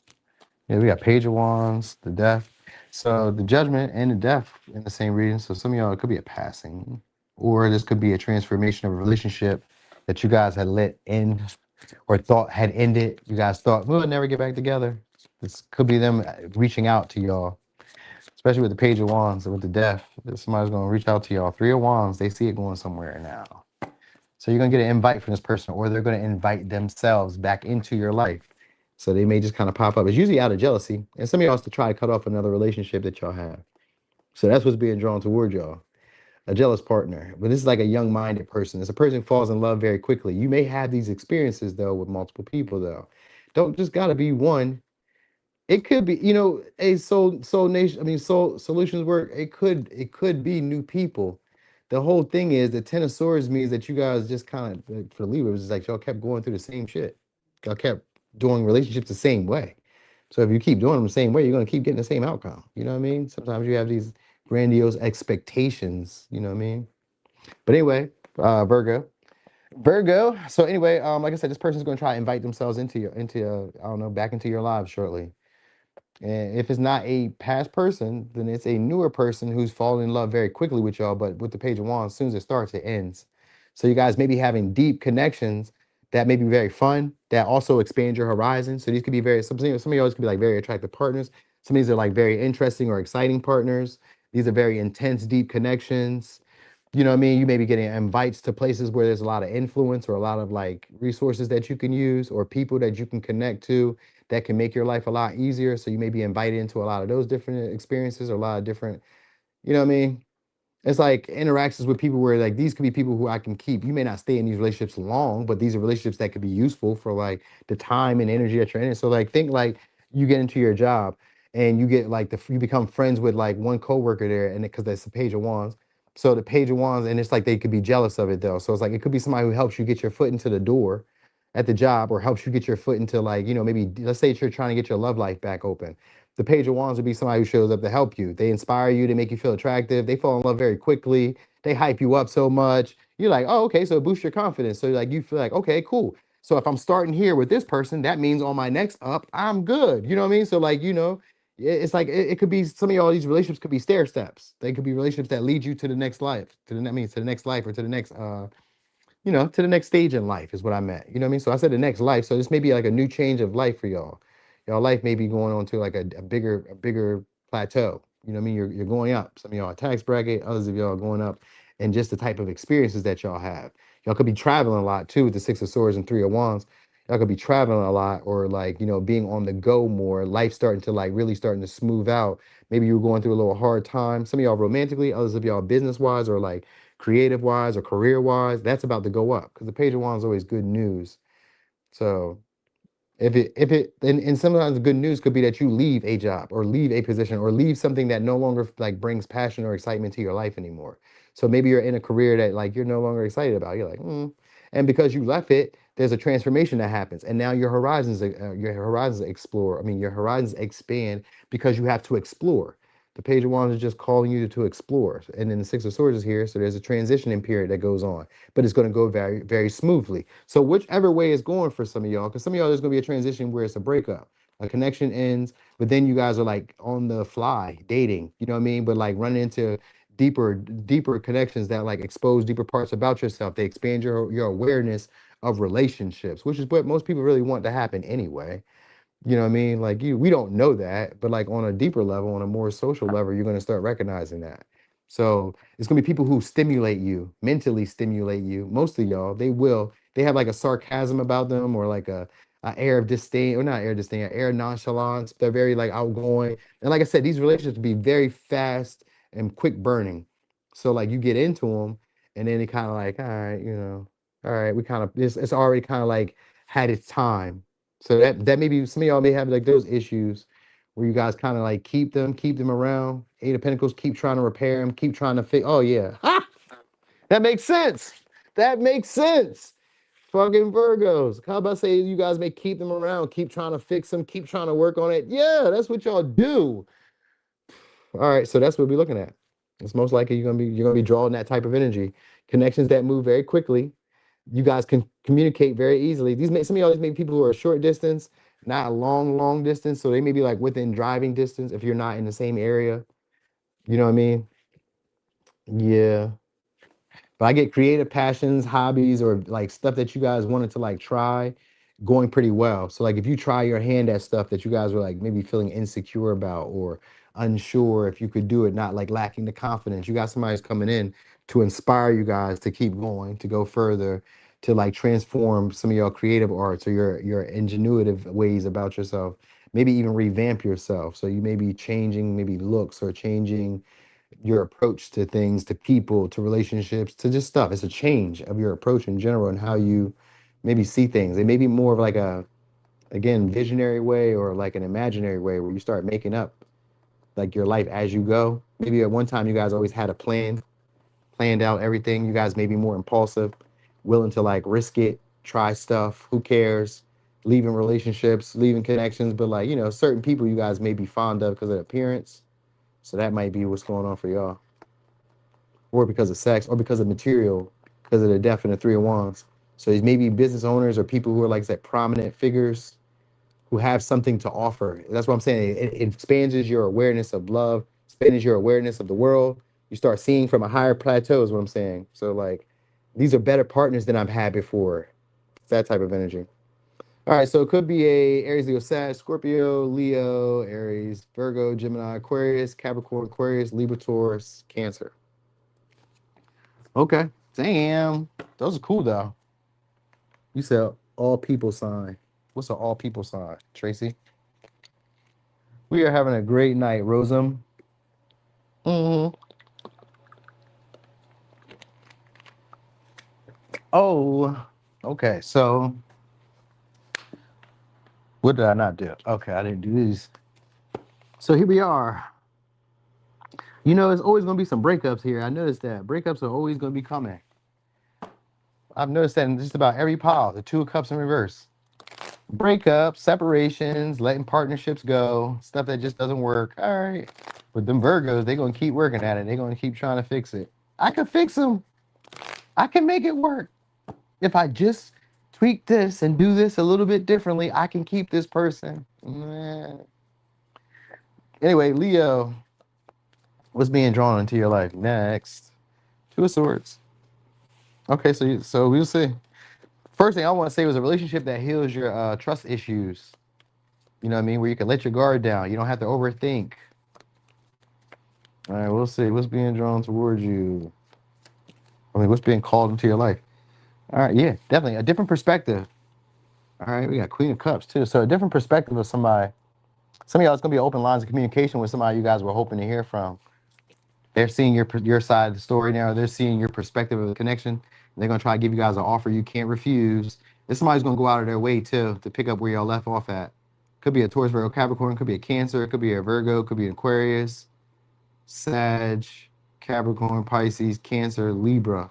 Yeah, we got Page of Wands, the Death. So the Judgment and the Death in the same reading. So some of y'all, it could be a passing, or this could be a transformation of a relationship that you guys had let end or thought had ended. You guys thought we'll never get back together. This could be them reaching out to y'all, especially with the Page of Wands and with the Death. Somebody's gonna reach out to y'all. Three of Wands, they see it going somewhere now. So you're gonna get an invite from this person, or they're gonna invite themselves back into your life. So they may just kind of pop up. It's usually out of jealousy, and some of y'all to try to cut off another relationship that y'all have. So that's what's being drawn toward y'all. A jealous partner. But this is like a young-minded person. It's a person who falls in love very quickly. You may have these experiences though with multiple people though. Don't just gotta be one. It could be, a soul nation. I mean, soul solutions work. It could be new people. The whole thing is the Ten of Swords means that you guys just kind of for the Libra, it was just like y'all kept going through the same shit. Y'all kept doing relationships the same way. So if you keep doing them the same way, you're gonna keep getting the same outcome. You know what I mean? Sometimes you have these grandiose expectations. You know what I mean? But anyway, Virgo. Virgo. So anyway, like I said, this person's gonna try to invite themselves I don't know, back into your lives shortly. And if it's not a past person, then it's a newer person who's fallen in love very quickly with y'all. But with the Page of Wands, as soon as it starts, it ends. So you guys may be having deep connections that may be very fun, that also expand your horizon. So these could be some of y'all could be like very attractive partners. Some of these are like very interesting or exciting partners. These are very intense, deep connections. You know what I mean? You may be getting invites to places where there's a lot of influence or a lot of like resources that you can use or people that you can connect to that can make your life a lot easier. So you may be invited into a lot of those different experiences or a lot of different, you know what I mean? It's like interactions with people where like these could be people who I can keep. You may not stay in these relationships long, but these are relationships that could be useful for like the time and energy that you're in. So like think like you get into your job and you get like you become friends with like one coworker there, and because that's the Page of Wands. So the Page of Wands, and it's like they could be jealous of it though. So it's like it could be somebody who helps you get your foot into the door at the job, or helps you get your foot into like, maybe let's say you're trying to get your love life back open. The Page of Wands would be somebody who shows up to help you. They inspire you, they make you feel attractive, they fall in love very quickly, they hype you up so much. You're like, oh, okay, so it boosts your confidence. So like you feel like, okay, cool. So if I'm starting here with this person, that means on my next up, I'm good. You know what I mean? So like, it's like it could be some of y'all, these relationships could be stair steps. They could be relationships that lead you to the next life, to the next life or to the next to the next stage in life is what I meant. You know what I mean? So I said the next life. So this may be like a new change of life for y'all. Y'all life may be going on to like a bigger plateau. You know what I mean? You're going up. Some of y'all are tax bracket, others of y'all are going up and just the type of experiences that y'all have. Y'all could be traveling a lot too with the Six of Swords and Three of Wands. Y'all could be traveling a lot, or like, being on the go more, life starting to like really starting to smooth out. Maybe you were going through a little hard time. Some of y'all romantically, others of y'all business wise, or like creative wise or career wise. That's about to go up because the Page of Wands is always good news. So and sometimes the good news could be that you leave a job or leave a position or leave something that no longer like brings passion or excitement to your life anymore. So maybe you're in a career that like you're no longer excited about. You're like, and because you left it, there's a transformation that happens, and now your horizons explore. I mean, your horizons expand because you have to explore. The Page of Wands is just calling you to explore, and then the Six of Swords is here, so there's a transitioning period that goes on, but it's going to go very, very smoothly. So whichever way it's going for some of y'all, because some of y'all there's going to be a transition where it's a breakup, a connection ends, but then you guys are like on the fly dating. You know what I mean? But like running into deeper connections that like expose deeper parts about yourself. They expand your awareness of relationships, which is what most people really want to happen anyway. You know what I mean? Like we don't know that, but like on a deeper level, on a more social level, you're going to start recognizing that. So it's going to be people who stimulate you, mentally stimulate you. Most of y'all, they have like a sarcasm about them, or like a air of disdain, or not air of disdain, an air of nonchalance. They're very like outgoing. And like I said, these relationships be very fast and quick burning. So like you get into them and then it kind of like, all right, all right, we kind of, it's already kind of like had its time. So that maybe some of y'all may have like those issues where you guys kind of like keep them around. Eight of Pentacles, keep trying to repair them, keep trying to fix. Oh yeah, ha! That makes sense. That makes sense. Fucking Virgos. How about say you guys may keep them around, keep trying to fix them, keep trying to work on it. Yeah, that's what y'all do. All right, so that's what we're looking at. It's most likely you're gonna be drawing that type of energy. Connections that move very quickly. You guys can communicate very easily. Some of y'all may be people who are short distance, not a long distance. So they may be like within driving distance if you're not in the same area. You know what I mean? Yeah. But I get creative passions, hobbies, or like stuff that you guys wanted to like try going pretty well. So like if you try your hand at stuff that you guys were like maybe feeling insecure about or unsure if you could do it, not like lacking the confidence. You got somebody who's coming in to inspire you guys to keep going, to go further, to like transform some of your creative arts or your ingenuitive ways about yourself. Maybe even revamp yourself. So you may be changing maybe looks or changing your approach to things, to people, to relationships, to just stuff. It's a change of your approach in general and how you maybe see things. It may be more of like a, again, visionary way or like an imaginary way where you start making up like your life as you go. Maybe at one time you guys always had a plan, planned out everything. You guys may be more impulsive, willing to like risk it, try stuff. Who cares? Leaving relationships, leaving connections, but like, certain people you guys may be fond of because of appearance. So that might be what's going on for y'all, or because of sex, or because of material, because of the death and the Three of Wands. So these maybe business owners or people who are like I said, prominent figures who have something to offer. That's what I'm saying. It expands your awareness of love, expands your awareness of the world. You start seeing from a higher plateau is what I'm saying. So like these are better partners than I've had before. It's that type of energy. All right, so it could be a Aries, Leo, Sag, Scorpio, Leo, Aries, Virgo, Gemini, Aquarius, Capricorn, Aquarius, Libra, Taurus, Cancer. Okay. Damn. Those are cool though. You said all people sign. What's an all people sign, Tracy? We are having a great night, Rosem. hmm Oh, okay. So what did I not do? Okay, I didn't do these. So here we are. There's always gonna be some breakups here. I noticed that. Breakups are always gonna be coming. I've noticed that in just about every pile. The Two of Cups in reverse. Breakups, separations, letting partnerships go, stuff that just doesn't work. All right. But them Virgos, they're going to keep working at it. They're going to keep trying to fix it. I can fix them. I can make it work. If I just tweak this and do this a little bit differently, I can keep this person. Anyway, Leo, what's being drawn into your life next? Two of Swords. Okay, so we'll see. First thing I want to say was a relationship that heals your trust issues. You know what I mean? Where you can let your guard down. You don't have to overthink. All right, we'll see. What's being drawn towards you? I mean, what's being called into your life? All right, yeah, definitely a different perspective. All right, we got Queen of Cups too. So a different perspective of somebody. Some of y'all, it's gonna be open lines of communication with somebody you guys were hoping to hear from. They're seeing your side of the story now. They're seeing your perspective of the connection. They're gonna try to give you guys an offer you can't refuse. There's somebody's gonna go out of their way too to pick up where y'all left off at. Could be a Taurus, Virgo, Capricorn. Could be a Cancer. Could be a Virgo. Could be an Aquarius, Sag, Capricorn, Pisces, Cancer, Libra.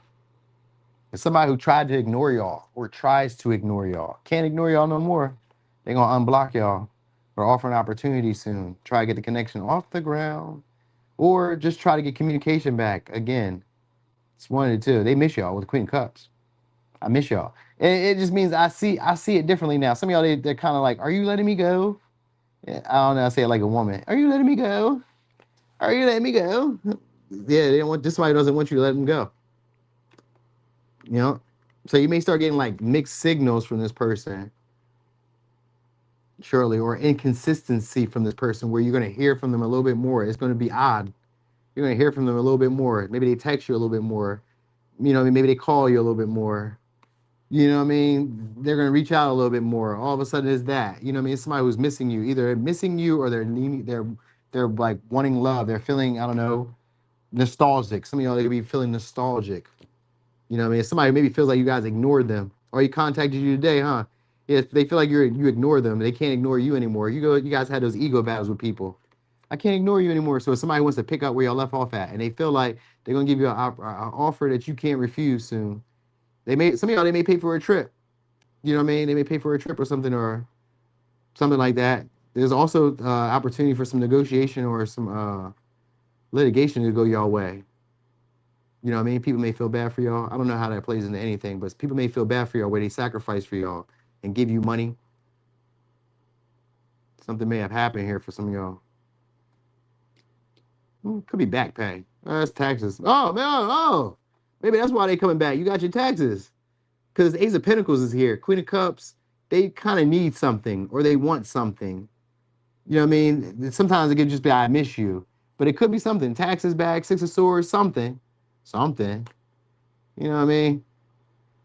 It's somebody who tried to ignore y'all or tries to ignore y'all. Can't ignore y'all no more. They're gonna unblock y'all or offer an opportunity soon. Try to get the connection off the ground or just try to get communication back again. It's one of the two. They miss y'all with the Queen of Cups. I miss y'all. And it just means I see it differently now. Some of y'all they're kind of like, are you letting me go? Yeah, I don't know. I say it like a woman. Are you letting me go? Are you letting me go? Yeah, they don't want this. Somebody doesn't want you to let them go. You know, so you may start getting like mixed signals from this person, surely, or inconsistency from this person, where you're gonna hear from them a little bit more. It's gonna be odd. You're gonna hear from them a little bit more. Maybe they text you a little bit more. You know, maybe they call you a little bit more. You know what I mean? They're gonna reach out a little bit more. All of a sudden, it's that. You know what I mean? It's somebody who's missing you, either missing you or they're needing, they're like wanting love. They're feeling, I don't know, nostalgic. Some of y'all they could be feeling nostalgic. You know what I mean? Somebody maybe feels like you guys ignored them, or he contacted you today, huh? Yeah, they feel like you ignore them. They can't ignore you anymore. You guys had those ego battles with people. I can't ignore you anymore. So if somebody wants to pick up where y'all left off at, and they feel like they're gonna give you an offer that you can't refuse soon. Some of y'all they may pay for a trip. You know what I mean? They may pay for a trip or something like that. There's also opportunity for some negotiation or some litigation to go y'all way. You know what I mean? People may feel bad for y'all. I don't know how that plays into anything, but people may feel bad for y'all where they sacrifice for y'all and give you money. Something may have happened here for some of y'all. Could be back pay. That's taxes. Oh, man. Oh. Maybe that's why they coming back. You got your taxes. Because the Ace of Pentacles is here. Queen of Cups, they kind of need something or they want something. You know what I mean? Sometimes it could just be, I miss you. But it could be something. Taxes back, Six of Swords, something. Something. You know what I mean?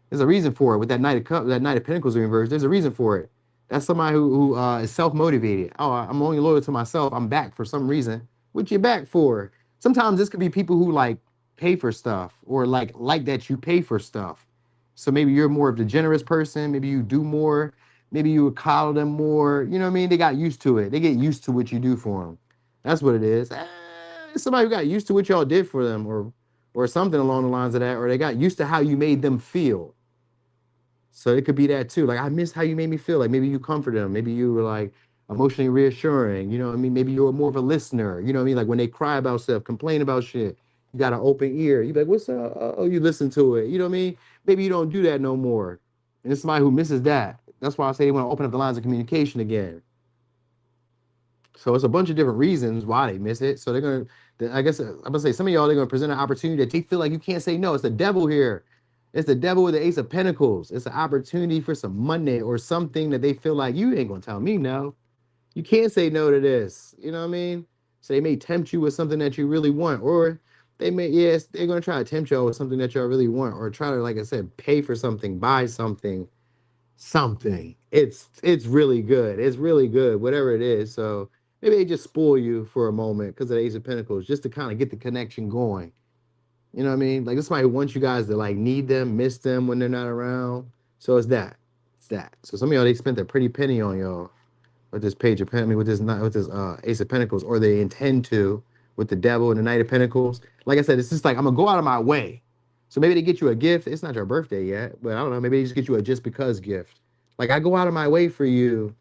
There's a reason for it. With that Knight of Pentacles in reverse, there's a reason for it. That's somebody who is self-motivated. Oh, I'm only loyal to myself. I'm back for some reason. What you back for? Sometimes this could be people who like pay for stuff or like that you pay for stuff. So maybe you're more of the generous person. Maybe you do more. Maybe you would coddle them more. You know what I mean? They got used to it. They get used to what you do for them. That's what it is. It's somebody who got used to what y'all did for them, or something along the lines of that, or they got used to how you made them feel. So it could be that too. Like, I miss how you made me feel. Like maybe you comforted them. Maybe you were like emotionally reassuring. You know what I mean? Maybe you were more of a listener. You know what I mean? Like when they cry about stuff, complain about shit, you got an open ear. You be like, what's up? Oh, you listen to it. You know what I mean? Maybe you don't do that no more. And it's somebody who misses that. That's why I say they want to open up the lines of communication again. So it's a bunch of different reasons why they miss it. So they're gonna, I guess I'm gonna say some of y'all they're gonna present an opportunity that they feel like you can't say no. It's the devil here. It's the devil with the Ace of Pentacles. It's an opportunity for some money or something that they feel like you ain't gonna tell me no. You can't say no to this. You know what I mean? So they may tempt you with something that you really want, or they may, yes, they're gonna try to tempt y'all with something that y'all really want, or try to, like I said, pay for something, buy something. It's really good. It's really good, whatever it is. So maybe they just spoil you for a moment because of the Ace of Pentacles, just to kind of get the connection going. You know what I mean? Like this somebody who wants you guys to like need them, miss them when they're not around. So it's that. It's that. So some of y'all they spent their pretty penny on y'all with this Page of Pentacles, with this Ace of Pentacles, or they intend to with the Devil and the Knight of Pentacles. Like I said, it's just like I'm gonna go out of my way. So maybe they get you a gift. It's not your birthday yet, but I don't know. Maybe they just get you a just because gift. Like I go out of my way for you.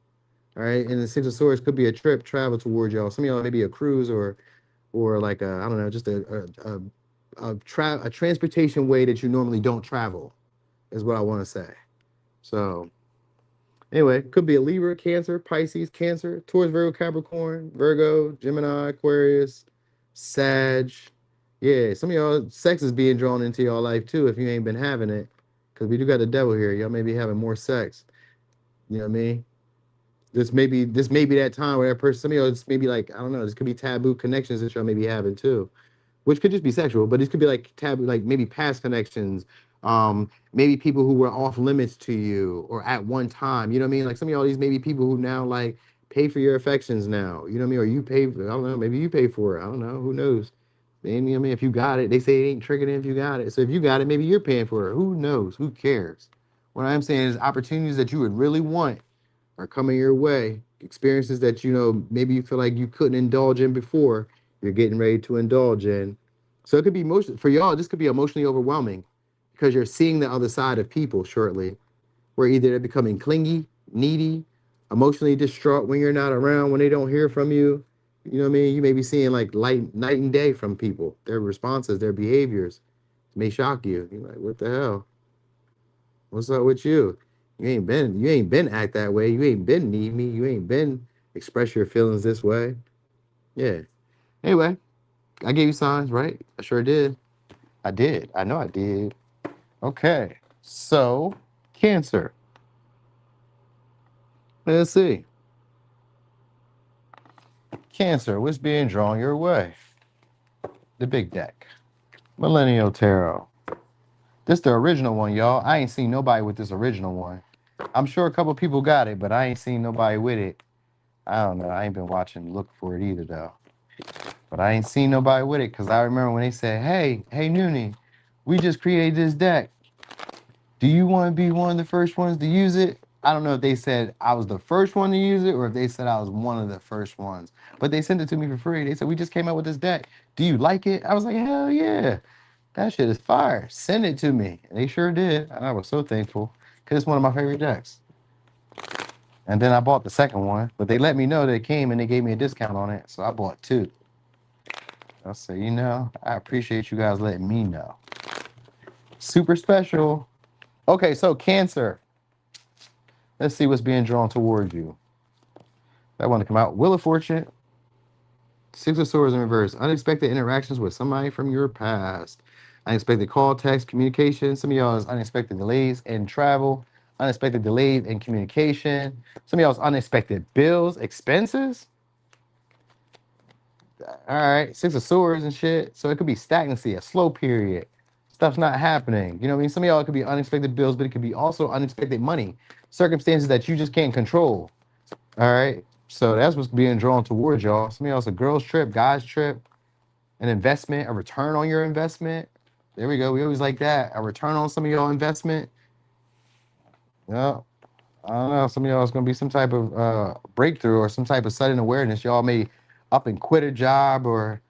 All right. And the Six of Swords could be a trip, travel towards y'all. Some of y'all maybe a cruise or like a, I don't know, just a transportation way that you normally don't travel, is what I want to say. So anyway, could be a Libra, Cancer, Pisces, Cancer, Taurus, Virgo, Capricorn, Virgo, Gemini, Aquarius, Sag. Yeah, some of y'all sex is being drawn into y'all life too if you ain't been having it, because we do got the devil here. Y'all may be having more sex. You know what I mean? This may be that time where that person, some of y'all, this may be like, I don't know, this could be taboo connections that y'all may be having too. which could just be sexual, but it could be like taboo, like maybe past connections, maybe people who were off limits to you or at one time. You know what I mean? Like some of y'all these maybe people who now like pay for your affections now. You know what I mean? Or you pay for, I don't know, maybe you pay for it. I don't know. Who knows? And, you know what I mean? If you got it, they say it ain't tricking if you got it. So if you got it, maybe you're paying for it. Who knows? Who cares? What I'm saying is opportunities that you would really want are coming your way. Experiences that you know maybe you feel like you couldn't indulge in before, you're getting ready to indulge in. So it could be emotion for y'all. This could be emotionally overwhelming because you're seeing the other side of people shortly, where either they're becoming clingy, needy, emotionally distraught when you're not around, when they don't hear from you. You know what I mean? You may be seeing like light night and day from people. Their responses, their behaviors may shock you. You're like, what the hell? What's up with you? You ain't been act that way. You ain't been need me. You ain't been express your feelings this way. Yeah. Anyway, I gave you signs, right? I sure did. I did. I know I did. Okay. So, Cancer. Let's see. Cancer, what's being drawn your way? The big deck. Millennial Tarot. This the original one, y'all. I ain't seen nobody with this original one. I'm sure a couple people got it, but I ain't seen nobody with it. I don't know. I ain't been watching look for it either though. But I ain't seen nobody with it because I remember when they said, hey Noonie, we just created this deck. Do you want to be one of the first ones to use it? I don't know if they said I was the first one to use it or if they said I was one of the first ones. But they sent it to me for free. They said, we just came out with this deck. Do you like it? I was like, hell yeah. That shit is fire. Send it to me. And they sure did. And I was so thankful because it's one of my favorite decks. And then I bought the second one, but they let me know they came and they gave me a discount on it. So I bought two. I said, I appreciate you guys letting me know. Super special. Okay, so Cancer. Let's see what's being drawn towards you. That one to come out. Wheel of Fortune. Six of Swords in reverse. Unexpected interactions with somebody from your past. Unexpected call, text, communication. Some of y'all is unexpected delays in travel. Unexpected delays in communication. Some of y'all's unexpected bills, expenses. All right, Six of Swords and shit. So it could be stagnancy, a slow period. Stuff's not happening. You know what I mean? Some of y'all, it could be unexpected bills, but it could be also unexpected money. Circumstances that you just can't control. All right. So that's what's being drawn towards y'all. Some of y'all, it's a girl's trip, guy's trip, an investment, a return on your investment. There we go. We always like that. A return on some of y'all investment. Yeah. I don't know. Some of y'all is going to be some type of breakthrough or some type of sudden awareness. Y'all may up and quit a job or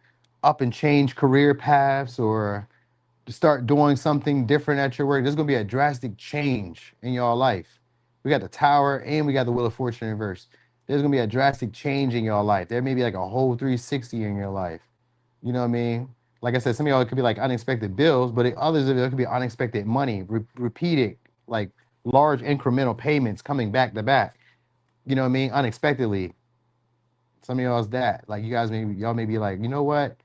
up and change career paths or start doing something different at your work. There's going to be a drastic change in y'all life. We got the Tower and we got the Wheel of Fortune in reverse. There's going to be a drastic change in your life. There may be like a whole 360 in your life. You know what I mean? Like I said, some of y'all, it could be like unexpected bills, but others of it could be unexpected money, repeated, like large incremental payments coming back to back. You know what I mean? Unexpectedly. Some of y'all's that. Like y'all may be like, you know what?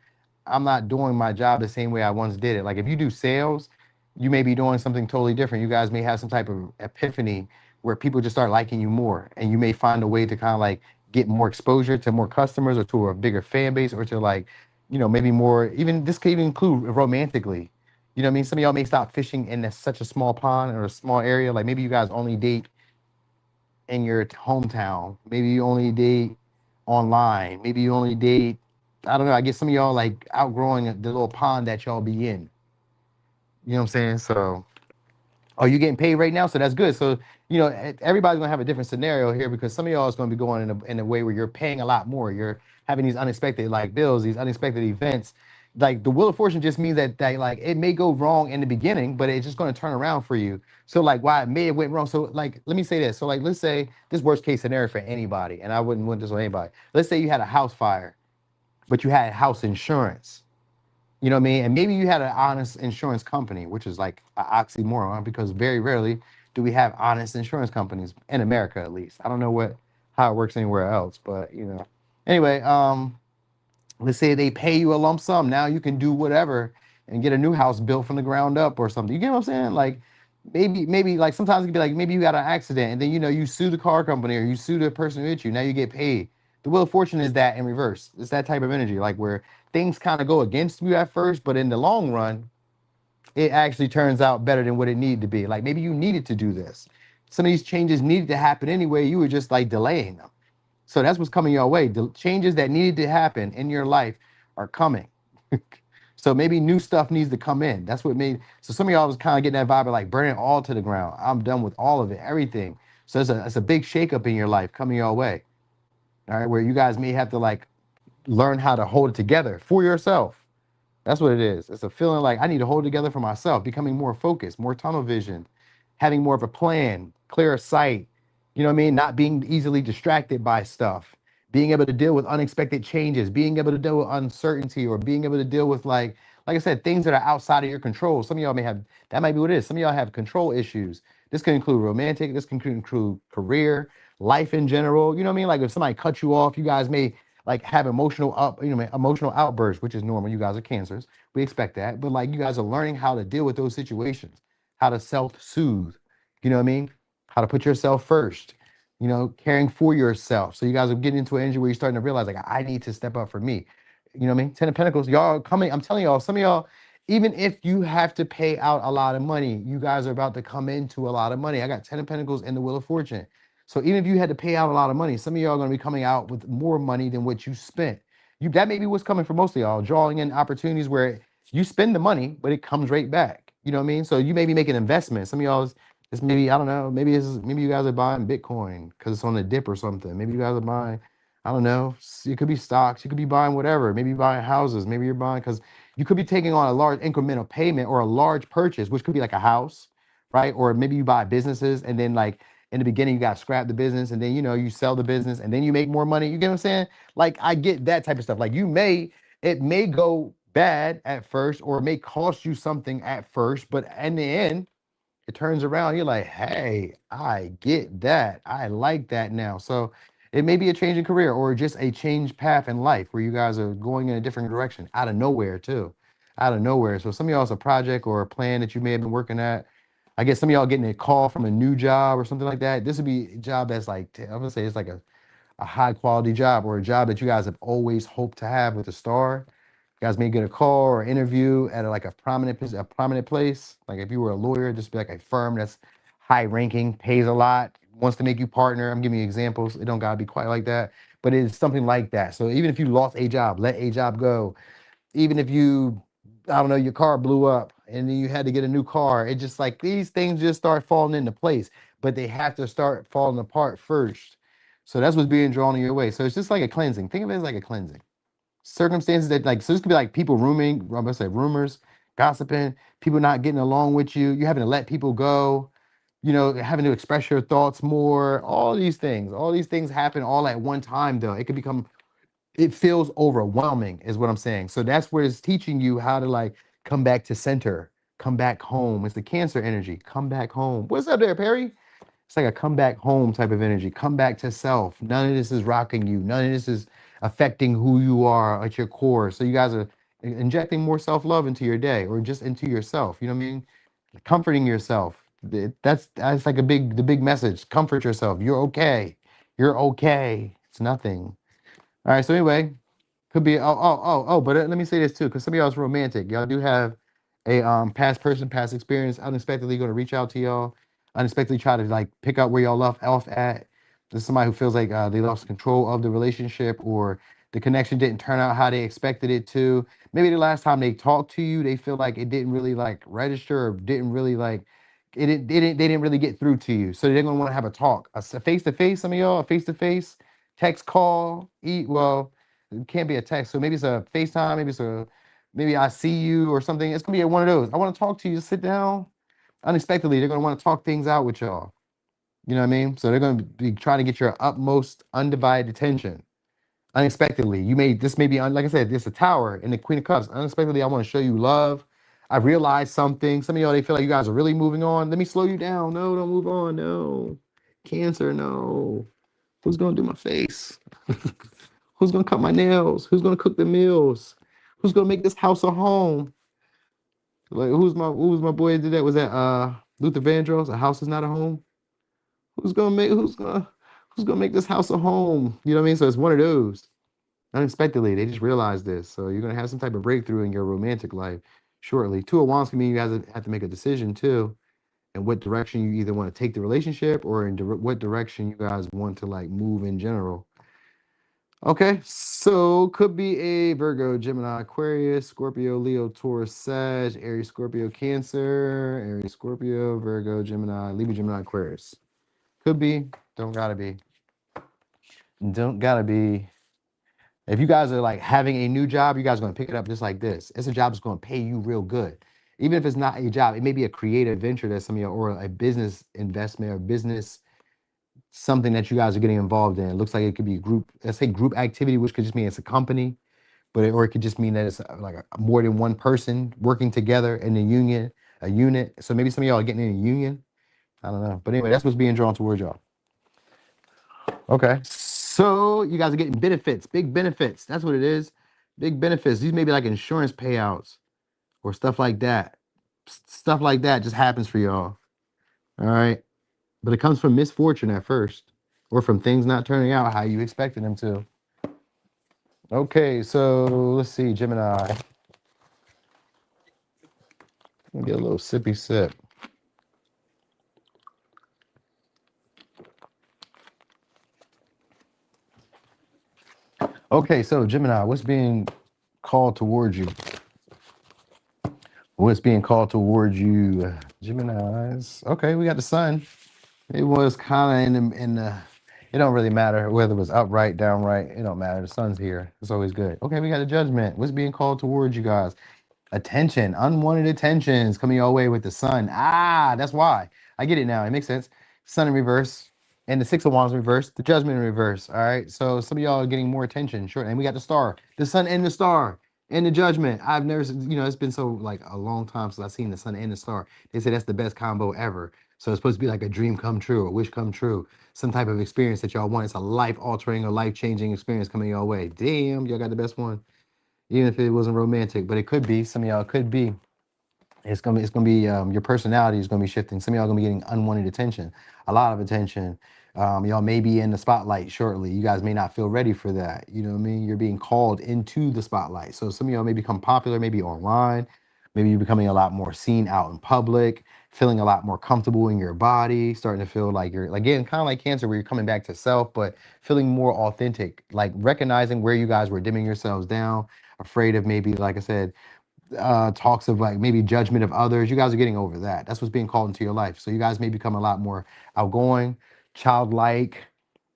I'm not doing my job the same way I once did it. Like if you do sales, you may be doing something totally different. You guys may have some type of epiphany where people just start liking you more, and you may find a way to kind of like get more exposure to more customers or to a bigger fan base or to like, maybe more. Even this could even include romantically. You know what I mean? Some of y'all may stop fishing in such a small pond or a small area. Like maybe you guys only date in your hometown. Maybe you only date online. Maybe you only date. I don't know. I guess some of y'all like outgrowing the little pond that y'all be in. You know what I'm saying? So, oh, you getting paid right now, so that's good. So, everybody's gonna have a different scenario here because some of y'all is gonna be going in a way where you're paying a lot more. You're having these unexpected like bills, these unexpected events. Like the Wheel of Fortune just means that like it may go wrong in the beginning, but it's just gonna turn around for you. So like why it may have went wrong. So like let me say this. So like let's say this worst case scenario for anybody, and I wouldn't want this on anybody. Let's say you had a house fire, but you had house insurance. You know what I mean? And maybe you had an honest insurance company, which is like an oxymoron because very rarely do we have honest insurance companies in America, at least. I don't know how it works anywhere else, but Anyway, let's say they pay you a lump sum. Now you can do whatever and get a new house built from the ground up or something. You get what I'm saying? Like maybe like sometimes it could be like maybe you got an accident and then you sue the car company or you sue the person who hit you. Now you get paid. The Wheel of Fortune is that in reverse. It's that type of energy, like where things kind of go against you at first, but in the long run, it actually turns out better than what it needed to be. Like maybe you needed to do this. Some of these changes needed to happen anyway. You were just like delaying them. So that's what's coming your way. The changes that needed to happen in your life are coming. So maybe new stuff needs to come in. That's what made. So some of y'all was kind of getting that vibe of like burning it all to the ground. I'm done with all of it, everything. So it's a big shakeup in your life coming your way. All right, where you guys may have to like learn how to hold it together for yourself. That's what it is. It's a feeling like I need to hold it together for myself, becoming more focused, more tunnel vision, having more of a plan, clearer sight. You know what I mean? Not being easily distracted by stuff, being able to deal with unexpected changes, being able to deal with uncertainty, or being able to deal with like I said, things that are outside of your control. Some of y'all may have that might be what it is. Some of y'all have control issues. This can include romantic, this can include career, life in general. You know what I mean? Like if somebody cuts you off, you guys may like have emotional outbursts, which is normal. You guys are cancers. We expect that. But like you guys are learning how to deal with those situations, how to self-soothe, you know what I mean? How to put yourself first, caring for yourself. So you guys are getting into an energy where you're starting to realize like I need to step up for me. You know what I mean? Ten of Pentacles, y'all are coming. I'm telling y'all, some of y'all, even if you have to pay out a lot of money, you guys are about to come into a lot of money. I got Ten of Pentacles and the Wheel of Fortune. So even if you had to pay out a lot of money, some of y'all are going to be coming out with more money than what you spent. That may be what's coming for most of y'all, drawing in opportunities where you spend the money, but it comes right back. You know what I mean? So you may be making investments. Some of y'all's it's maybe, I don't know, maybe you guys are buying Bitcoin because it's on a dip or something. Maybe you guys are buying, I don't know, it could be stocks, you could be buying whatever. Maybe you're buying houses, maybe you're buying because you could be taking on a large incremental payment or a large purchase, which could be like a house, right? Or maybe you buy businesses and then like in the beginning you got to scrap the business and then you sell the business and then you make more money. You get what I'm saying? Like I get that type of stuff. Like it may go bad at first or it may cost you something at first, but in the end, it turns around. You're like, hey, I get that. I like that now. So it may be a change in career or just a change path in life where you guys are going in a different direction out of nowhere too. Out of nowhere. So some of y'all it's a project or a plan that you may have been working at. I guess some of y'all getting a call from a new job or something like that. This would be a job that's like, I'm gonna say it's like a high quality job or a job that you guys have always hoped to have with a star. You guys may get a call or interview at like a prominent place. Like if you were a lawyer, just be like a firm that's high ranking, pays a lot, wants to make you partner. I'm giving you examples. It don't gotta be quite like that, but it's something like that. So even if you lost a job, let a job go. Even if you, I don't know, your car blew up and then you had to get a new car, it just like these things just start falling into place, but they have to start falling apart first. So that's what's being drawn in your way. So it's just like a cleansing. Think of it as like a cleansing. Circumstances that like, so this could be like people rooming, I'm gonna say rumors, gossiping, people not getting along with you, you having to let people go, having to express your thoughts more, all these things happen all at one time though. It feels overwhelming is what I'm saying. So that's where it's teaching you how to like come back to center, come back home. It's the Cancer energy. Come back home. What's up there, Perry? It's like a come back home type of energy. Come back to self. None of this is rocking you. None of this is affecting who you are at your core. So you guys are injecting more self-love into your day or just into yourself. You know what I mean? Comforting yourself. That's like the big message. Comfort yourself. You're okay. You're okay. It's nothing. All right. So anyway, could be but let me say this too, because some of y'all is romantic. Y'all do have a past person, past experience, unexpectedly going to reach out to y'all, unexpectedly try to like pick up where y'all left off at. There's somebody who feels like they lost control of the relationship or the connection didn't turn out how they expected it to. Maybe the last time they talked to you, they feel like it didn't really like register or didn't really like they didn't really get through to you. So they're gonna want to have a talk, a face to face. Some of y'all, a face to face, text, call, eat. Well, it can't be a text. So maybe it's a FaceTime. Maybe I see you or something. It's gonna be one of those. I want to talk to you. Just sit down. Unexpectedly, they're gonna want to talk things out with y'all. You know what I mean? So they're gonna be trying to get your utmost undivided attention. Unexpectedly, this may be like I said, this a tower in the Queen of Cups. Unexpectedly, I want to show you love. I realized something. Some of y'all they feel like you guys are really moving on. Let me slow you down. No, don't move on. No, Cancer. No. Who's gonna do my face? Who's gonna cut my nails? Who's gonna cook the meals? Who's gonna make this house a home? Like who's my boy that did that? Was that Luther Vandross? A house is not a home. Who's gonna Who's gonna make this house a home? You know what I mean? So it's one of those. Unexpectedly, they just realized this. So you're gonna have some type of breakthrough in your romantic life shortly. Two of Wands can mean you guys have to make a decision too, and what direction you either want to take the relationship or in what direction you guys want to like move in general. Okay, so could be a Virgo, Gemini, Aquarius, Scorpio, Leo, Taurus, Sag, Aries, Scorpio, Cancer, Aries, Scorpio, Virgo, Gemini, Libra, Gemini, Aquarius. Could be, don't gotta be. Don't gotta be. If you guys are like having a new job, you guys are gonna pick it up just like this. It's a job that's gonna pay you real good. Even if it's not a job, it may be a creative venture that some of you or a business investment or business something that you guys are getting involved in. It looks like it could be group, let's say group activity, which could just mean it's a company, but or it could just mean that it's like more than one person working together in a union, a unit. So maybe some of y'all are getting in a union. I don't know. But anyway, that's what's being drawn towards y'all. Okay. So you guys are getting benefits, big benefits. That's what it is. Big benefits. These may be like insurance payouts or stuff like that. Stuff like that just happens for y'all. All right. But it comes from misfortune at first or from things not turning out how you expected them to. Okay. So let's see, Gemini. Let me get a little sippy sip. Okay. So, Gemini, what's being called towards you? What's being called towards you, Geminis? Okay, we got the sun. It was kind of in the. It don't really matter whether it was upright, downright. It don't matter. The sun's here. It's always good. Okay, we got the judgment. What's being called towards you guys? Attention, unwanted attentions coming your way with the sun. Ah, that's why. I get it now. It makes sense. Sun in reverse and the Six of Wands in reverse, the Judgment in reverse. All right. So some of y'all are getting more attention. Sure. And we got the star, the sun and the star and the Judgment. I've never, it's been so like a long time since I've seen the sun and the star. They say that's the best combo ever. So it's supposed to be like a dream come true, a wish come true, some type of experience that y'all want. It's a life altering or life changing experience coming your way. Damn, y'all got the best one. Even if it wasn't romantic, but it could be. Some of y'all could be. It's gonna be your personality is gonna be shifting. Some of y'all gonna be getting unwanted attention, a lot of attention. Y'all may be in the spotlight shortly. You guys may not feel ready for that. You know what I mean? You're being called into the spotlight. So some of y'all may become popular, maybe online. Maybe you're becoming a lot more seen out in public, feeling a lot more comfortable in your body, starting to feel like you're again kind of like Cancer, where you're coming back to self, but feeling more authentic, like recognizing where you guys were dimming yourselves down, afraid of maybe, like I said, talks of like maybe judgment of others. You guys are getting over that. That's what's being called into your life. So you guys may become a lot more outgoing, childlike,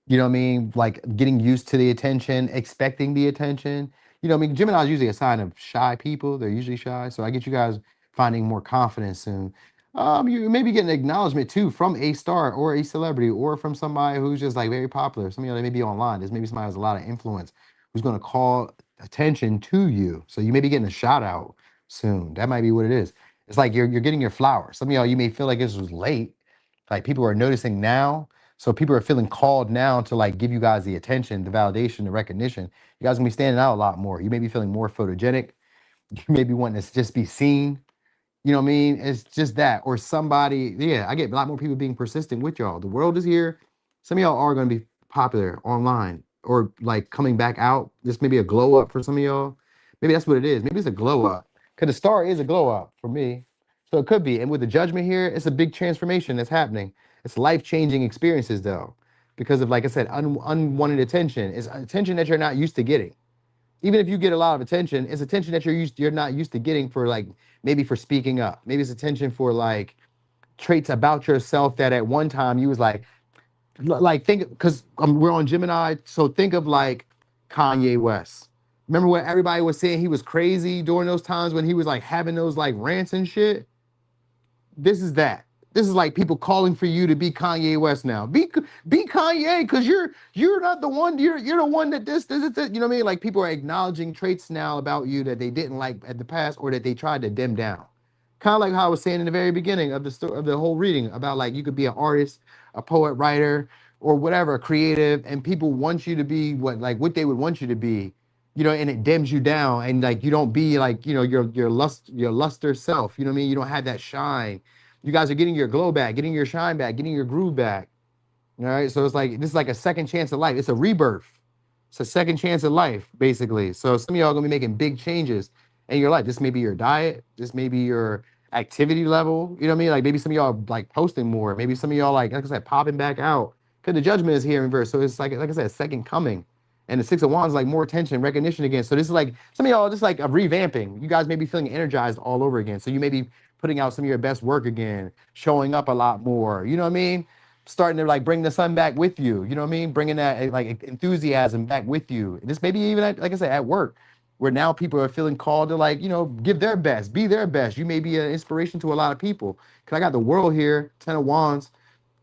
you know what I mean? Like getting used to the attention, expecting the attention. You know what I mean? Gemini is usually a sign of shy people. They're usually shy. So I get you guys finding more confidence soon. You maybe getting acknowledgement too from a star or a celebrity or from somebody who's just like very popular. Some of you, they may be online. There's maybe somebody who has a lot of influence who's going to call attention to you. So you may be getting a shout out soon. That might be what it is. It's like you're getting your flowers. Some of y'all, you may feel like this was late. Like people are noticing now, so people are feeling called now to like give you guys the attention, the validation, the recognition. You guys gonna be standing out a lot more. You may be feeling more photogenic. You may be wanting to just be seen. You know what I mean? It's just that. Or somebody, yeah, I get a lot more people being persistent with y'all. The world is here. Some of y'all are gonna be popular online or like coming back out. This may be a glow up for some of y'all. Maybe that's what it is. Maybe it's a glow up. Because the star is a glow up for me. So it could be. And with the judgment here, it's a big transformation that's happening. It's life-changing experiences though. Because of, like I said, unwanted attention. It's attention that you're not used to getting. Even if you get a lot of attention, it's attention that you're not used to getting for like maybe for speaking up. Maybe it's attention for like traits about yourself that at one time you was like think because we're on Gemini, so think of like Kanye West. Remember when everybody was saying he was crazy during those times when he was like having those like rants and shit? This is that. This is like people calling for you to be Kanye West now. Be Kanye, because you're not the one. You're the one that this. You know what I mean? Like people are acknowledging traits now about you that they didn't like at the past or that they tried to dim down. Kind of like how I was saying in the very beginning of the story of the whole reading about like you could be an artist, a poet, writer, or whatever, creative, and people want you to be what they would want you to be, and it dims you down, and like you don't be like your luster self. You know what I mean? You don't have that shine. You guys are getting your glow back, getting your shine back, getting your groove back. All right. So it's like this is like a second chance of life. It's a rebirth. It's a second chance of life, basically. So some of y'all gonna be making big changes in your life. This may be your diet, this may be your activity level. You know what I mean? Like maybe some of y'all like posting more. Maybe some of y'all like I said, popping back out. Because the judgment is here in verse. So it's like I said, second coming. And the Six of Wands, like more attention, recognition again. So this is like some of y'all just like a revamping. You guys may be feeling energized all over again. So you may be putting out some of your best work again, showing up a lot more. You know what I mean? Starting to like bring the sun back with you. You know what I mean? Bringing that like enthusiasm back with you. This maybe even like I said at work, where now people are feeling called to like give their best, be their best. You may be an inspiration to a lot of people. Cause I got the world here, Ten of Wands.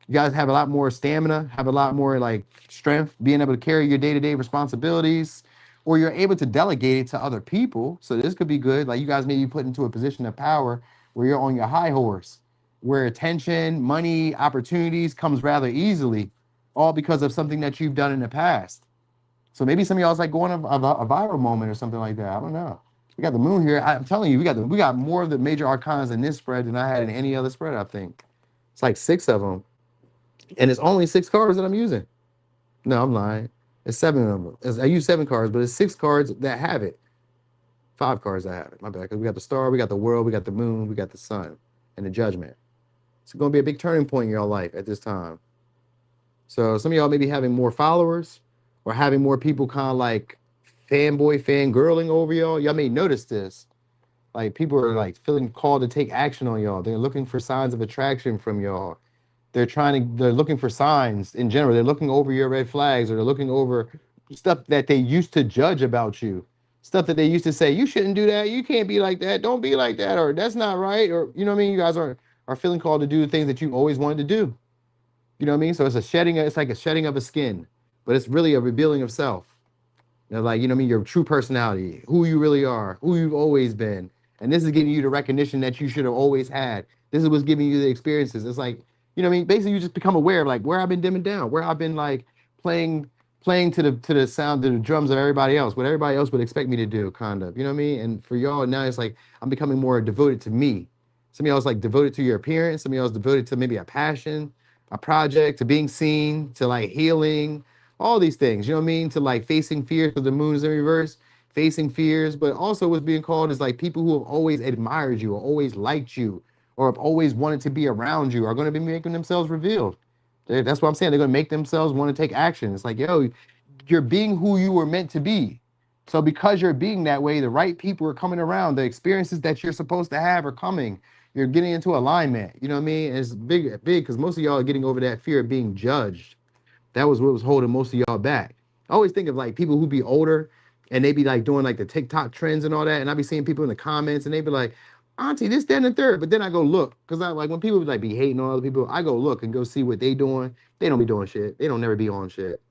You guys have a lot more stamina, have a lot more like strength, being able to carry your day-to-day responsibilities, or you're able to delegate it to other people. So this could be good. Like you guys may be put into a position of power where you're on your high horse, where attention, money, opportunities comes rather easily, all because of something that you've done in the past. So maybe some of y'all's like going a viral moment or something like that. I don't know. We got the moon here. I'm telling you, we got more of the major arcanas in this spread than I had in any other spread. I think it's like 6 of them. And it's only 6 cards that I'm using. No, I'm lying. It's 7 of them. I use 7 cards, but it's 6 cards that have it. 5 cards that have it. My bad. Because we got the star, we got the world, we got the moon, we got the sun, and the judgment. It's going to be a big turning point in your life at this time. So some of y'all may be having more followers or having more people kind of like fanboy, fangirling over y'all. Y'all may notice this. Like people are like feeling called to take action on y'all. They're looking for signs of attraction from y'all. They're looking for signs in general. They're looking over your red flags, or they're looking over stuff that they used to judge about you, stuff that they used to say you shouldn't do that, you can't be like that, don't be like that, or that's not right, or you know what I mean. You guys are feeling called to do the things that you always wanted to do. You know what I mean. So it's like a shedding of a skin, but it's really a revealing of self. Like, you know what I mean, your true personality, who you really are, who you've always been. And this is giving you the recognition that you should have always had. This is what's giving you the experiences. It's like, you know what I mean? Basically, you just become aware of like where I've been dimming down, where I've been like playing playing to the sound, to the drums of everybody else, what everybody else would expect me to do, kind of. You know what I mean? And for y'all now, it's like I'm becoming more devoted to me. Some of y'all is like devoted to your appearance. Some of y'all is devoted to maybe a passion, a project, to being seen, to like healing, all these things. You know what I mean? To like facing fears, because the moon is in reverse, facing fears. But also what's being called is like people who have always admired you, or always liked you, or have always wanted to be around you, are going to be making themselves revealed. That's what I'm saying. They're going to make themselves want to take action. It's like, yo, you're being who you were meant to be. So because you're being that way, the right people are coming around. The experiences that you're supposed to have are coming. You're getting into alignment. You know what I mean? It's big, because most of y'all are getting over that fear of being judged. That was what was holding most of y'all back. I always think of like people who be older and they be like doing like the TikTok trends and all that. And I be seeing people in the comments and they be like, Auntie, this, that, and the third. But then I go look, because I like when people like be hating on other people, I go look and go see what they doing. They don't be doing shit. They don't never be on shit.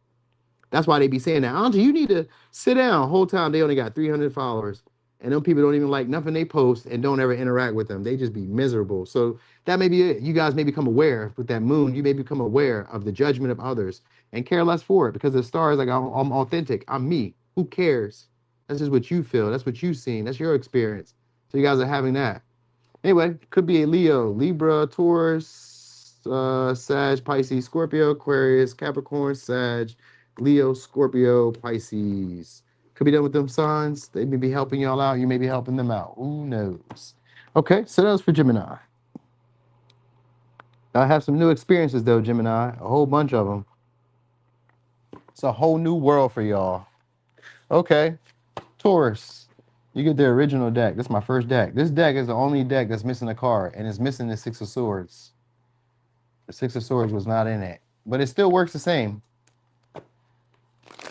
That's why they be saying that. Auntie, you need to sit down. Whole time they only got 300 followers. And them people don't even like nothing they post and don't ever interact with them. They just be miserable. So that may be it. You guys may become aware with that moon. You may become aware of the judgment of others and care less for it, because the star is like, I'm authentic. I'm me. Who cares? That's just what you feel. That's what you've seen. That's your experience. So you guys are having that. Anyway, could be a Leo, Libra, Taurus, Sag, Pisces, Scorpio, Aquarius, Capricorn, Sag, Leo, Scorpio, Pisces. Could be done with them signs. They may be helping y'all out. You may be helping them out. Who knows? Okay, so that was for Gemini. I have some new experiences though, Gemini. A whole bunch of them. It's a whole new world for y'all. Okay, Taurus. You get the original deck. This is my first deck. This deck is the only deck that's missing a card, and it's missing the Six of Swords. The Six of Swords was not in it, but it still works the same.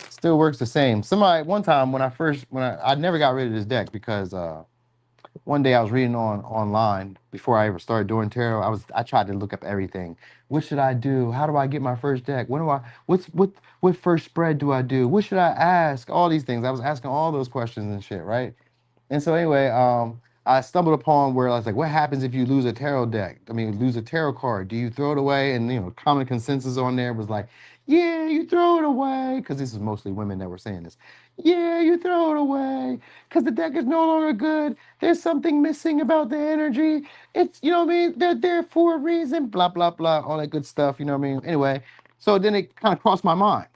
Still works the same. Somebody one time when I never got rid of this deck, because one day I was reading online before I ever started doing tarot. I tried to look up everything. What should I do? How do I get my first deck? What first spread do I do? What should I ask? All these things. I was asking all those questions and shit, right? And so anyway, I stumbled upon where I was like, what happens if you lose a tarot deck? I mean, lose a tarot card. Do you throw it away? And common consensus on there was like, yeah, you throw it away. Because this is mostly women that were saying this. Yeah, you throw it away. Because the deck is no longer good. There's something missing about the energy. It's, you know what I mean? They're there for a reason. Blah, blah, blah. All that good stuff. You know what I mean? Anyway, So then it kind of crossed my mind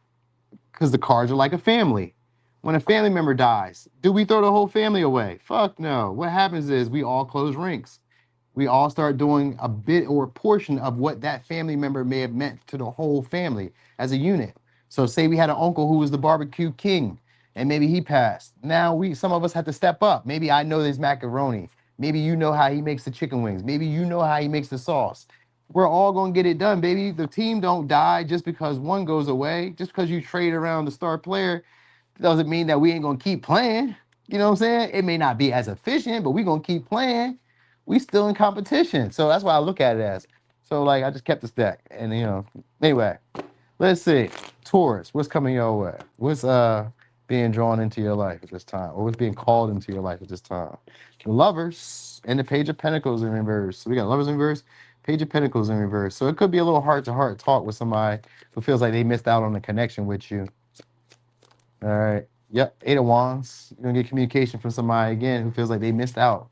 because the cards are like a family. When a family member dies, do we throw the whole family away? Fuck no. What happens is we all close ranks. We all start doing a bit or a portion of what that family member may have meant to the whole family as a unit. So say we had an uncle who was the barbecue king and maybe he passed. Now some of us have to step up. Maybe I know this macaroni. Maybe you know how he makes the chicken wings. Maybe you know how he makes the sauce. We're all gonna get it done, baby. The team don't die just because one goes away. Just because you trade around the star player doesn't mean that we ain't gonna keep playing. You know what I'm saying? It may not be as efficient, but we gonna keep playing. We still in competition. So that's why I look at it as. So like I just kept the stack. And anyway, let's see. Taurus, what's coming your way? What's being drawn into your life at this time? Or what's being called into your life at this time? The Lovers and the Page of Pentacles in reverse. So we got Lovers in reverse, Page of Pentacles in reverse. So it could be a little heart-to-heart talk with somebody who feels like they missed out on the connection with you. All right. Yep. Eight of Wands. You're gonna get communication from somebody again who feels like they missed out,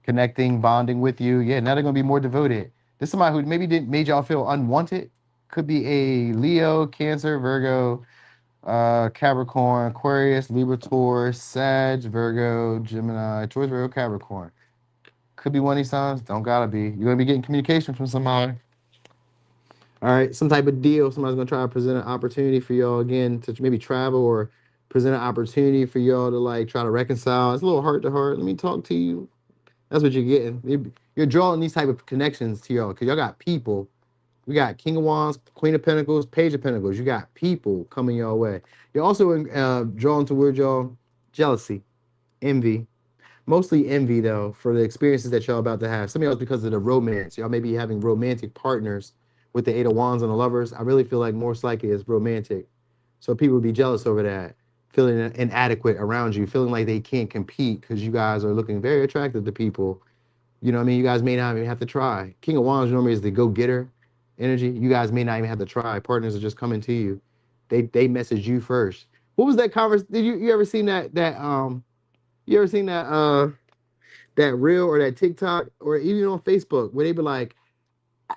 connecting, bonding with you. Yeah. Now they're gonna be more devoted. This is somebody who maybe didn't made y'all feel unwanted. Could be a Leo, Cancer, Virgo, Capricorn, Aquarius, Libra, Taurus, Sag, Virgo, Gemini, Taurus, Virgo, Capricorn. Could be one of these signs. Don't gotta be. You're gonna be getting communication from somebody. All right, some type of deal. Somebody's gonna try to present an opportunity for y'all again to maybe travel or present an opportunity for y'all to like try to reconcile. It's a little heart to heart. Let me talk to you. That's what you're getting. You're drawing these type of connections to y'all because y'all got people. We got King of Wands, Queen of Pentacles, Page of Pentacles. You got people coming your way. You're also drawn towards y'all jealousy, envy, mostly envy though for the experiences that y'all about to have. Some of y'all because of the romance. Y'all may be having romantic partners with the Eight of Wands and the Lovers. I really feel like most likely it's romantic. So people would be jealous over that, feeling inadequate around you, feeling like they can't compete because you guys are looking very attractive to people. You know what I mean? You guys may not even have to try. King of Wands normally is the go-getter energy. You guys may not even have to try. Partners are just coming to you. They message you first. What was that conversation? Did you ever seen you ever seen that reel or that TikTok or even on Facebook where they be like,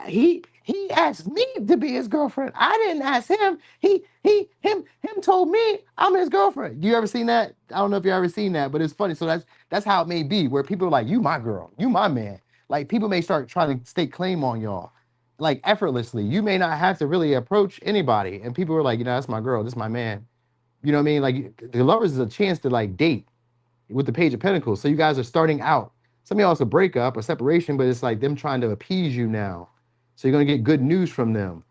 he asked me to be his girlfriend. I didn't ask him. Him told me I'm his girlfriend. You ever seen that? I don't know if you ever seen that, but it's funny. So that's how it may be, where people are like, you my girl, you my man. Like people may start trying to stake claim on y'all, like effortlessly. You may not have to really approach anybody, and people are like, that's my girl, this is my man. You know what I mean? Like the Lovers is a chance to like date with the Page of Pentacles. So you guys are starting out. Some of y'all it's a breakup, a separation, but it's like them trying to appease you now. So you're gonna get good news from them.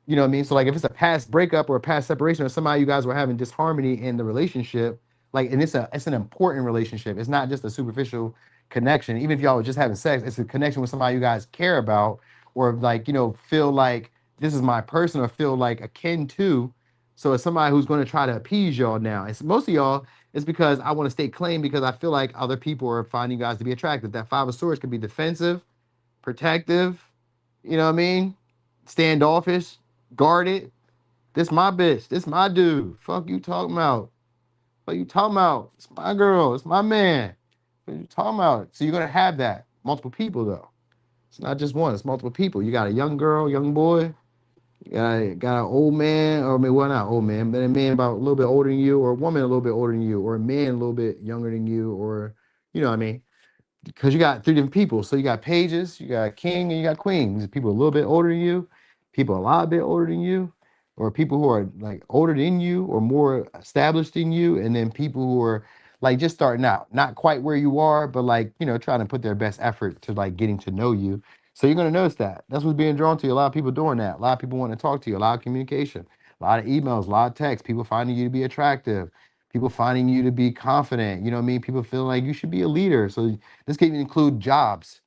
You know what I mean? So like if it's a past breakup or a past separation or somehow you guys were having disharmony in the relationship, like and it's an important relationship. It's not just a superficial connection. Even if y'all were just having sex, it's a connection with somebody you guys care about or like, feel like this is my person or feel like akin to. So it's somebody who's going to try to appease y'all now. It's most of y'all it's because I want to stake claim because I feel like other people are finding you guys to be attractive. That Five of Swords could be defensive, protective, you know what I mean? Standoffish, guarded. This my bitch. This my dude. Fuck you talking about. What you talking about? It's my girl. It's my man. What you talking about? So you're gonna have that. Multiple people though. It's not just one, it's multiple people. You got a young girl, young boy, got an old man, or I mean, well, not old man, but a man about a little bit older than you, or a woman a little bit older than you, or a man a little bit younger than you, or you know what I mean? Because you got three different people. So you got pages, you got king, and you got queen. These are people a little bit older than you, people a lot bit older than you, or people who are like older than you or more established than you, and then people who are like just starting out, not quite where you are, but like trying to put their best effort to like getting to know you. So you're gonna notice that. That's what's being drawn to you. A lot of people doing that. A lot of people want to talk to you. A lot of communication, a lot of emails, a lot of texts. People finding you to be attractive. People finding you to be confident. You know what I mean? People feeling like you should be a leader. So this can even include jobs.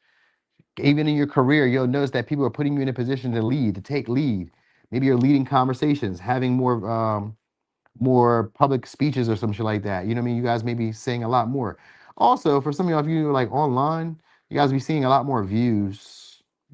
Even in your career, you'll notice that people are putting you in a position to lead, to take lead. Maybe you're leading conversations, having more public speeches or some shit like that. You know what I mean? You guys may be saying a lot more. Also, for some of y'all, if you like online, you guys be seeing a lot more views.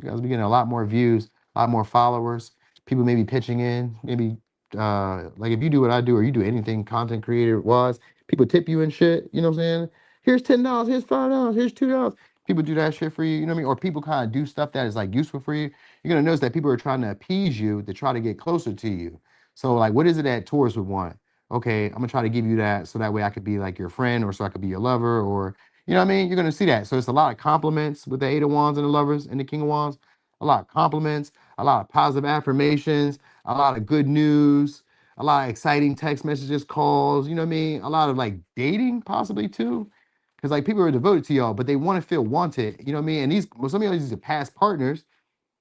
You guys be getting a lot more views, a lot more followers. People may be pitching in. Maybe like if you do what I do or you do anything content creator wise, people tip you and shit. You know what I'm saying? Here's $10. Here's $5. Here's $2. people do that shit for you, you know what I mean? Or people kind of do stuff that is like useful for you, you're gonna notice that people are trying to appease you to try to get closer to you. So like, what is it that Taurus would want? Okay, I'm gonna try to give you that so that way I could be like your friend, or so I could be your lover, or you know what I mean? You're gonna see that. So it's a lot of compliments with the Eight of Wands and the Lovers and the King of Wands. A lot of compliments, a lot of positive affirmations, a lot of good news, a lot of exciting text messages, calls. You know what I mean? A lot of like dating, possibly too, because like people are devoted to y'all, but they want to feel wanted. You know what I mean? And these, well, some of y'all, these are past partners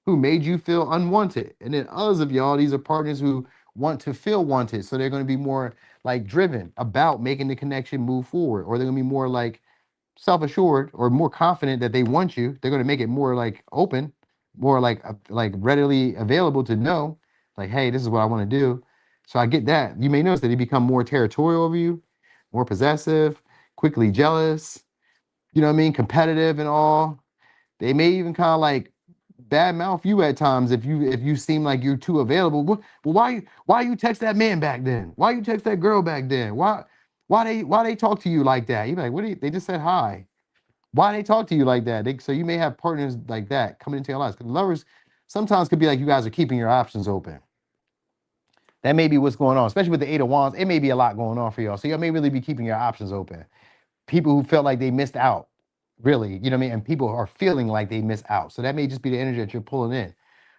who made you feel unwanted. And then others of y'all, these are partners who want to feel wanted. So they're going to be more like driven about making the connection move forward, or they're going to be more like self-assured or more confident that they want you. They're going to make it more like open, more like readily available to know, like, hey, this is what I want to do. So I get that. You may notice that they become more territorial over you, more possessive, quickly jealous, you know what I mean, competitive and all. They may even kind of like badmouth you at times if you seem like you're too available. Well, why you text that man back then? Why you text that girl back then? Why they talk to you like that? You be like, what? They just said hi. Why they talk to you like that? So you may have partners like that coming into your lives. Because lovers sometimes could be like you guys are keeping your options open. That may be what's going on, especially with the Eight of Wands. It may be a lot going on for y'all. So y'all may really be keeping your options open. People who felt like they missed out, really, you know what I mean? And people are feeling like they missed out. So that may just be the energy that you're pulling in.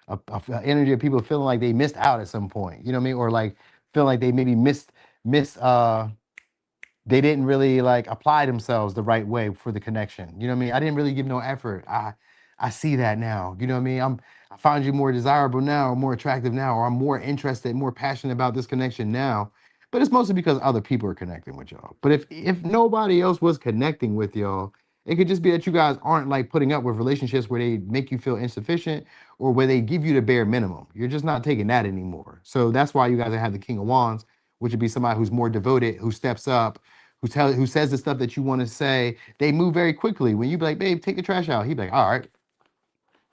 A energy of people feeling like they missed out at some point, you know what I mean? Or like feeling like they maybe missed they didn't really like apply themselves the right way for the connection. You know what I mean? I didn't really give no effort. I see that now. You know what I mean? I find you more desirable now, or more attractive now, or I'm more interested, more passionate about this connection now. But it's mostly because other people are connecting with y'all. But if nobody else was connecting with y'all, it could just be that you guys aren't like putting up with relationships where they make you feel insufficient, or where they give you the bare minimum. You're just not taking that anymore. So that's why you guys have the King of Wands, which would be somebody who's more devoted, who steps up, who says the stuff that you want to say. They move very quickly. When you be like, babe, take the trash out, he'd be like, all right,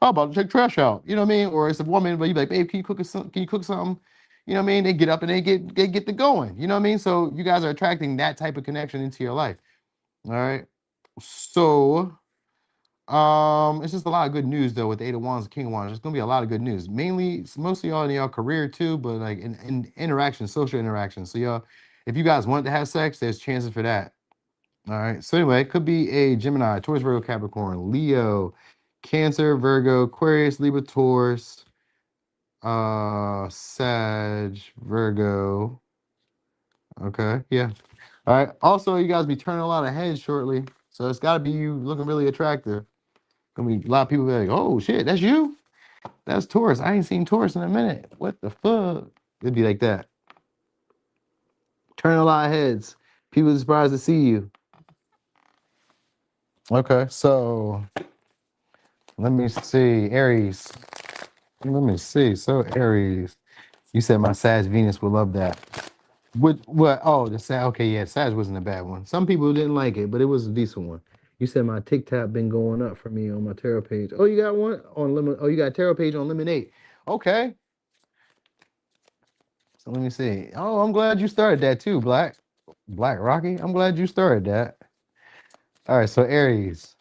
how about to take trash out? You know what I mean? Or it's a woman, but you be like, babe, can you cook something? You know what I mean? They get up and they get the going. You know what I mean? So you guys are attracting that type of connection into your life. All right. So it's just a lot of good news though with the Eight of Wands and King of Wands. There's gonna be a lot of good news. Mainly, mostly all in your career too, but like in interaction, social interaction. So y'all, if you guys want to have sex, there's chances for that. All right. So anyway, it could be a Gemini, Taurus, Virgo, Capricorn, Leo, Cancer, Virgo, Aquarius, Libra, Taurus, Sag, Virgo. Okay. Yeah. All right. Also, you guys be turning a lot of heads shortly. So it's gotta be you looking really attractive. Gonna be a lot of people be like, oh shit, that's you? That's Taurus. I ain't seen Taurus in a minute. What the fuck? It'd be like that. Turning a lot of heads. People are surprised to see you. Okay, so let me see. Aries. Let me see. So Aries. You said my Sag Venus would love that. What? Oh, the Sag. Okay, yeah, Sag wasn't a bad one. Some people didn't like it, but it was a decent one. You said my TikTok been going up for me on my tarot page. Oh, you got one on lemon. Oh, you got a tarot page on Lemonade. Okay. So let me see. Oh, I'm glad you started that too, Black Rocky. I'm glad you started that. All right, so Aries.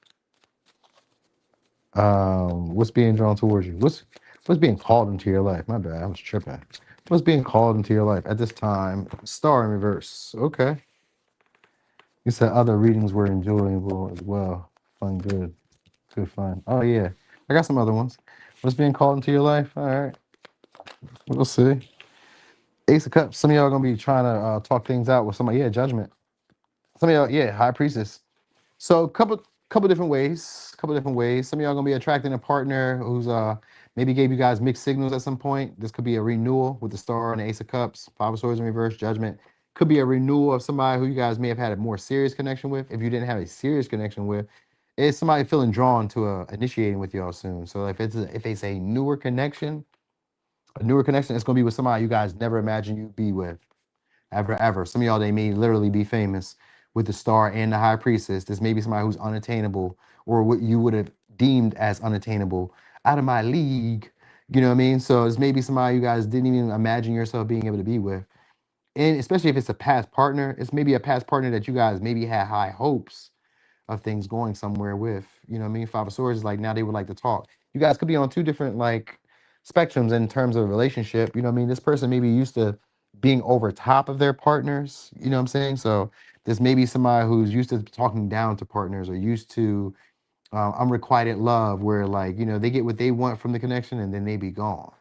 What's being drawn towards you? What's being called into your life? My bad, I was tripping. What's being called into your life at this time? Star in reverse. Okay. You said other readings were enjoyable as well. Fun, good fun. Oh yeah, I got some other ones. What's being called into your life? All right, we'll see. Ace of Cups. Some of y'all gonna be trying to talk things out with somebody. Yeah, Judgment. Some of y'all, yeah, High Priestess. So couple different ways. Couple different ways. Some of y'all gonna be attracting a partner who's maybe gave you guys mixed signals at some point. This could be a renewal with the Star and the Ace of Cups, Five of Swords in reverse, Judgment. Could be a renewal of somebody who you guys may have had a more serious connection with. If you didn't have a serious connection with, it's somebody feeling drawn to initiating with y'all soon. So if it's a newer connection, it's gonna be with somebody you guys never imagined you'd be with ever. Some of y'all, they may literally be famous with the Star and the High Priestess. This may be somebody who's unattainable, or what you would have deemed as unattainable, out of my league. You know what I mean? So it's maybe somebody you guys didn't even imagine yourself being able to be with. And especially if it's a past partner, it's maybe a past partner that you guys maybe had high hopes, of things going somewhere with. You know what I mean? Five of Swords is like now they would like to talk. You guys could be on two different like spectrums in terms of relationship. You know what I mean? This person may be used to being over top of their partners. You know what I'm saying? So this may be somebody who's used to talking down to partners or used to unrequited love, where like they get what they want from the connection and then they be gone.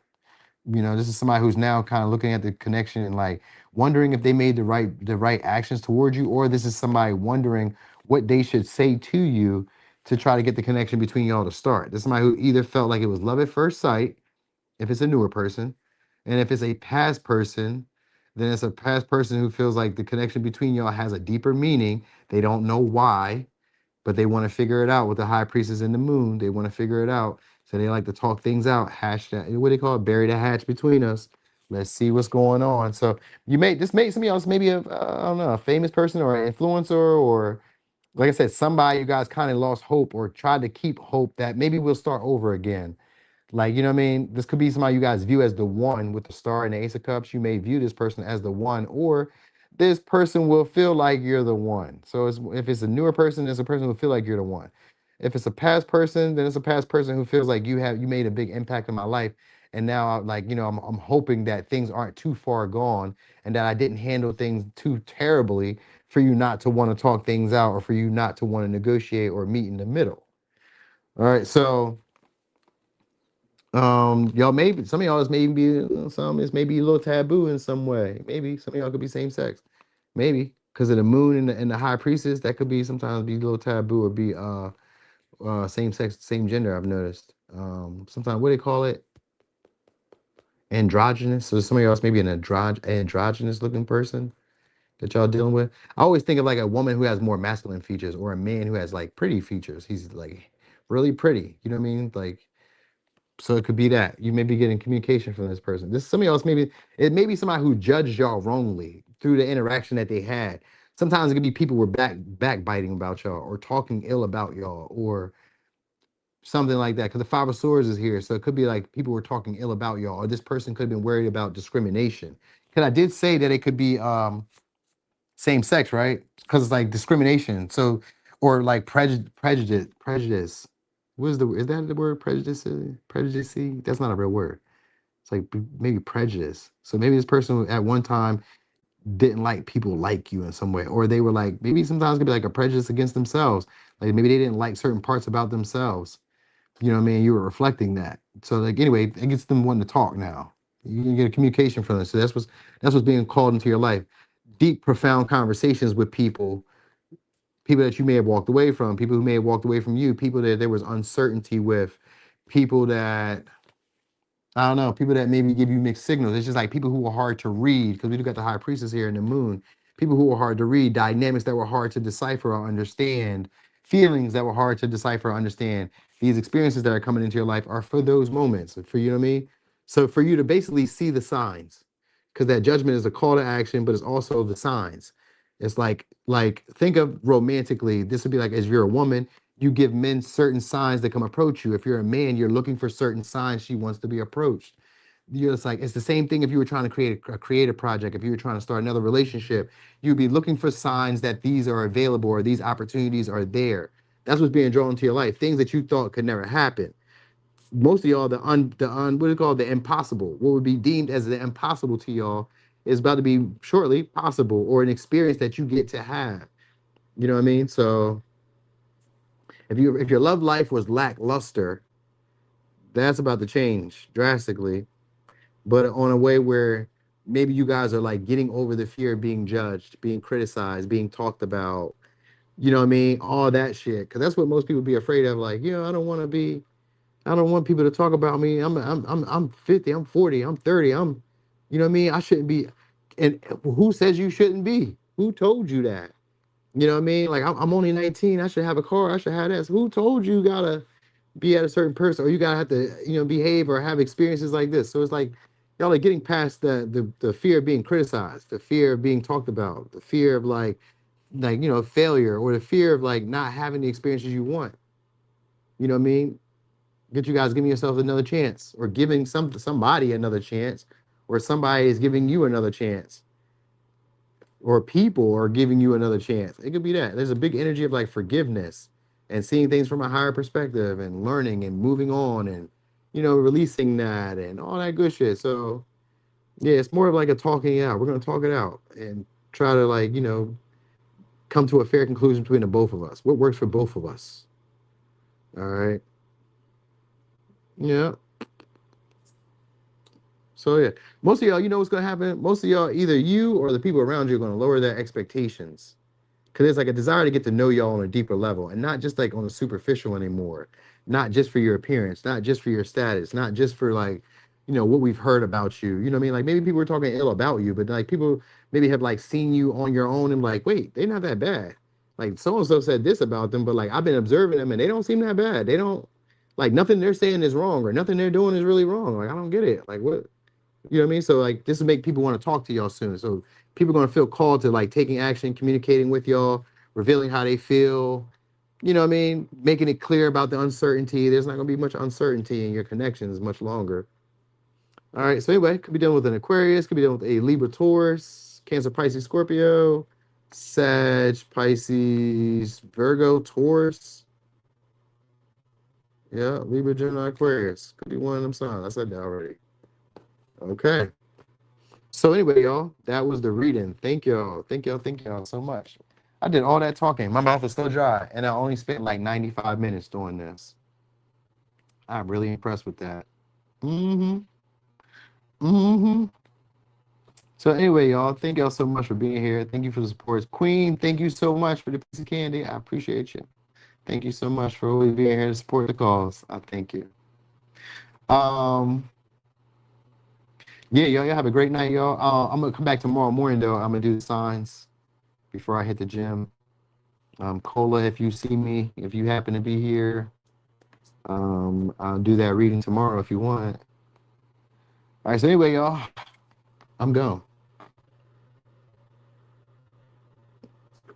This is somebody who's now kind of looking at the connection and like wondering if they made the right actions towards you, or this is somebody wondering what they should say to you to try to get the connection between y'all to start. This is somebody who either felt like it was love at first sight, if it's a newer person, and if it's a past person, then it's a past person who feels like the connection between y'all has a deeper meaning. They don't know why, but they want to figure it out with the high priestess and the moon. They want to figure it out. So they like to talk things out, hash that, what do they call it? Bury the hatch between us. Let's see what's going on. So this may somebody else, maybe I don't know, a famous person or an influencer, or like I said, somebody you guys kind of lost hope or tried to keep hope that maybe we'll start over again. Like, you know what I mean? This could be somebody you guys view as the one with the star and the ace of cups. You may view this person as the one, or this person will feel like you're the one. So if it's a newer person, it's a person who feel like you're the one. If it's a past person, then it's a past person who feels like you made a big impact in my life. And now like, I'm hoping that things aren't too far gone and that I didn't handle things too terribly for you not to want to talk things out or for you not to want to negotiate or meet in the middle. All right. So y'all maybe some of y'all is maybe some is maybe a little taboo in some way. Maybe some of y'all could be same sex. Maybe because of the moon and the high priestess, that could be sometimes be a little taboo or be same sex, same gender. I've noticed. Sometimes what do they call it? Androgynous. So some of y'all is maybe an androgynous looking person that y'all dealing with. I always think of like a woman who has more masculine features or a man who has like pretty features. He's like really pretty. You know what I mean? Like, so it could be that you may be getting communication from this person. This somebody else, maybe it may be somebody who judged y'all wrongly through the interaction that they had. Sometimes it could be people were backbiting about y'all or talking ill about y'all or something like that. Because the Five of Swords is here, so it could be like people were talking ill about y'all, or this person could have been worried about discrimination. Because I did say that it could be same sex, right? Because it's like discrimination. So or like prejudice. What is that the word prejudice? Prejudice? That's not a real word. It's like maybe prejudice. So maybe this person at one time didn't like people like you in some way, or they were like maybe sometimes it could be like a prejudice against themselves. Like maybe they didn't like certain parts about themselves. You know what I mean? You were reflecting that. So like anyway, it gets them wanting to talk now. You can get a communication from this. So that's what's being called into your life. Deep, profound conversations with people that you may have walked away from, people who may have walked away from you, people that there was uncertainty with, people that I don't know, people that maybe give you mixed signals. It's just like people who are hard to read, because we do got the high priestess here in the moon. People who are hard to read, dynamics that were hard to decipher or understand, feelings that were hard to decipher or understand. These experiences that are coming into your life are for those moments, for you know what I mean? So for you to basically see the signs, because that judgment is a call to action, but it's also the signs. It's like think of romantically, this would be like as you're a woman, you give men certain signs that come approach you. If you're a man, you're looking for certain signs she wants to be approached. You're just like it's the same thing if you were trying to create a creative project, if you were trying to start another relationship, you'd be looking for signs that these are available or these opportunities are there. That's what's being drawn into your life. Things that you thought could never happen. Most of y'all, what do you call the impossible? What would be deemed as the impossible to y'all is about to be shortly possible, or an experience that you get to have. You know what I mean? So if your love life was lackluster, that's about to change drastically, but on a way where maybe you guys are like getting over the fear of being judged, being criticized, being talked about, you know what I mean? All that shit. Cause that's what most people be afraid of. Like, I don't want people to talk about me. I'm 50, I'm 40, I'm 30, you know what I mean? I shouldn't be. And who says you shouldn't be? Who told you that? You know what I mean? Like, I'm only 19. I should have a car. I should have this. Who told you gotta be at a certain person or you gotta have to behave or have experiences like this? So it's like y'all are getting past the fear of being criticized, the fear of being talked about, the fear of like failure, or the fear of like not having the experiences you want. You know what I mean? Get you guys giving yourself another chance, or giving somebody another chance, or somebody is giving you another chance. or people are giving you another chance. It could be that. There's a big energy of like forgiveness and seeing things from a higher perspective and learning and moving on and, releasing that and all that good shit. So, yeah, it's more of like a talking it out. We're going to talk it out and try to like, come to a fair conclusion between the both of us. What works for both of us? All right. Yeah. So yeah, most of y'all, you know what's gonna happen. Most of y'all, either you or the people around you, are gonna lower their expectations because there's like a desire to get to know y'all on a deeper level, and not just like on a superficial anymore. Not just for your appearance, not just for your status, not just for like, what we've heard about you. You know what I mean? Like maybe people are talking ill about you, but like people maybe have like seen you on your own and like, wait, they're not that bad. Like so and so said this about them, but like I've been observing them and they don't seem that bad. They don't like nothing they're saying is wrong or nothing they're doing is really wrong. Like I don't get it. Like what? You know what I mean? So like this will make people want to talk to y'all soon. So people are gonna feel called to like taking action, communicating with y'all, revealing how they feel. You know what I mean? Making it clear about the uncertainty. There's not gonna be much uncertainty in your connections much longer. All right. So anyway, could be done with an Aquarius, could be done with a Libra, Taurus, Cancer, Pisces, Scorpio, Sag, Pisces, Virgo, Taurus. Yeah, Libra, Gemini, Aquarius. Could be one of them signs. I said that already. Okay. So anyway, y'all, that was the reading. Thank y'all. Thank y'all so much. I did all that talking. My mouth is still dry, and I only spent like 95 minutes doing this. I'm really impressed with that. Mm-hmm. Mm-hmm. So anyway, y'all, thank y'all so much for being here. Thank you for the support. Queen, thank you so much for the piece of candy. I appreciate you. Thank you so much for always being here to support the cause. I thank you. Um, yeah, y'all have a great night, y'all. I'm gonna come back tomorrow morning though. I'm gonna do the signs before I hit the gym. Cola, if you see me, if you happen to be here, I'll do that reading tomorrow if you want. All right, so anyway, y'all, I'm gone.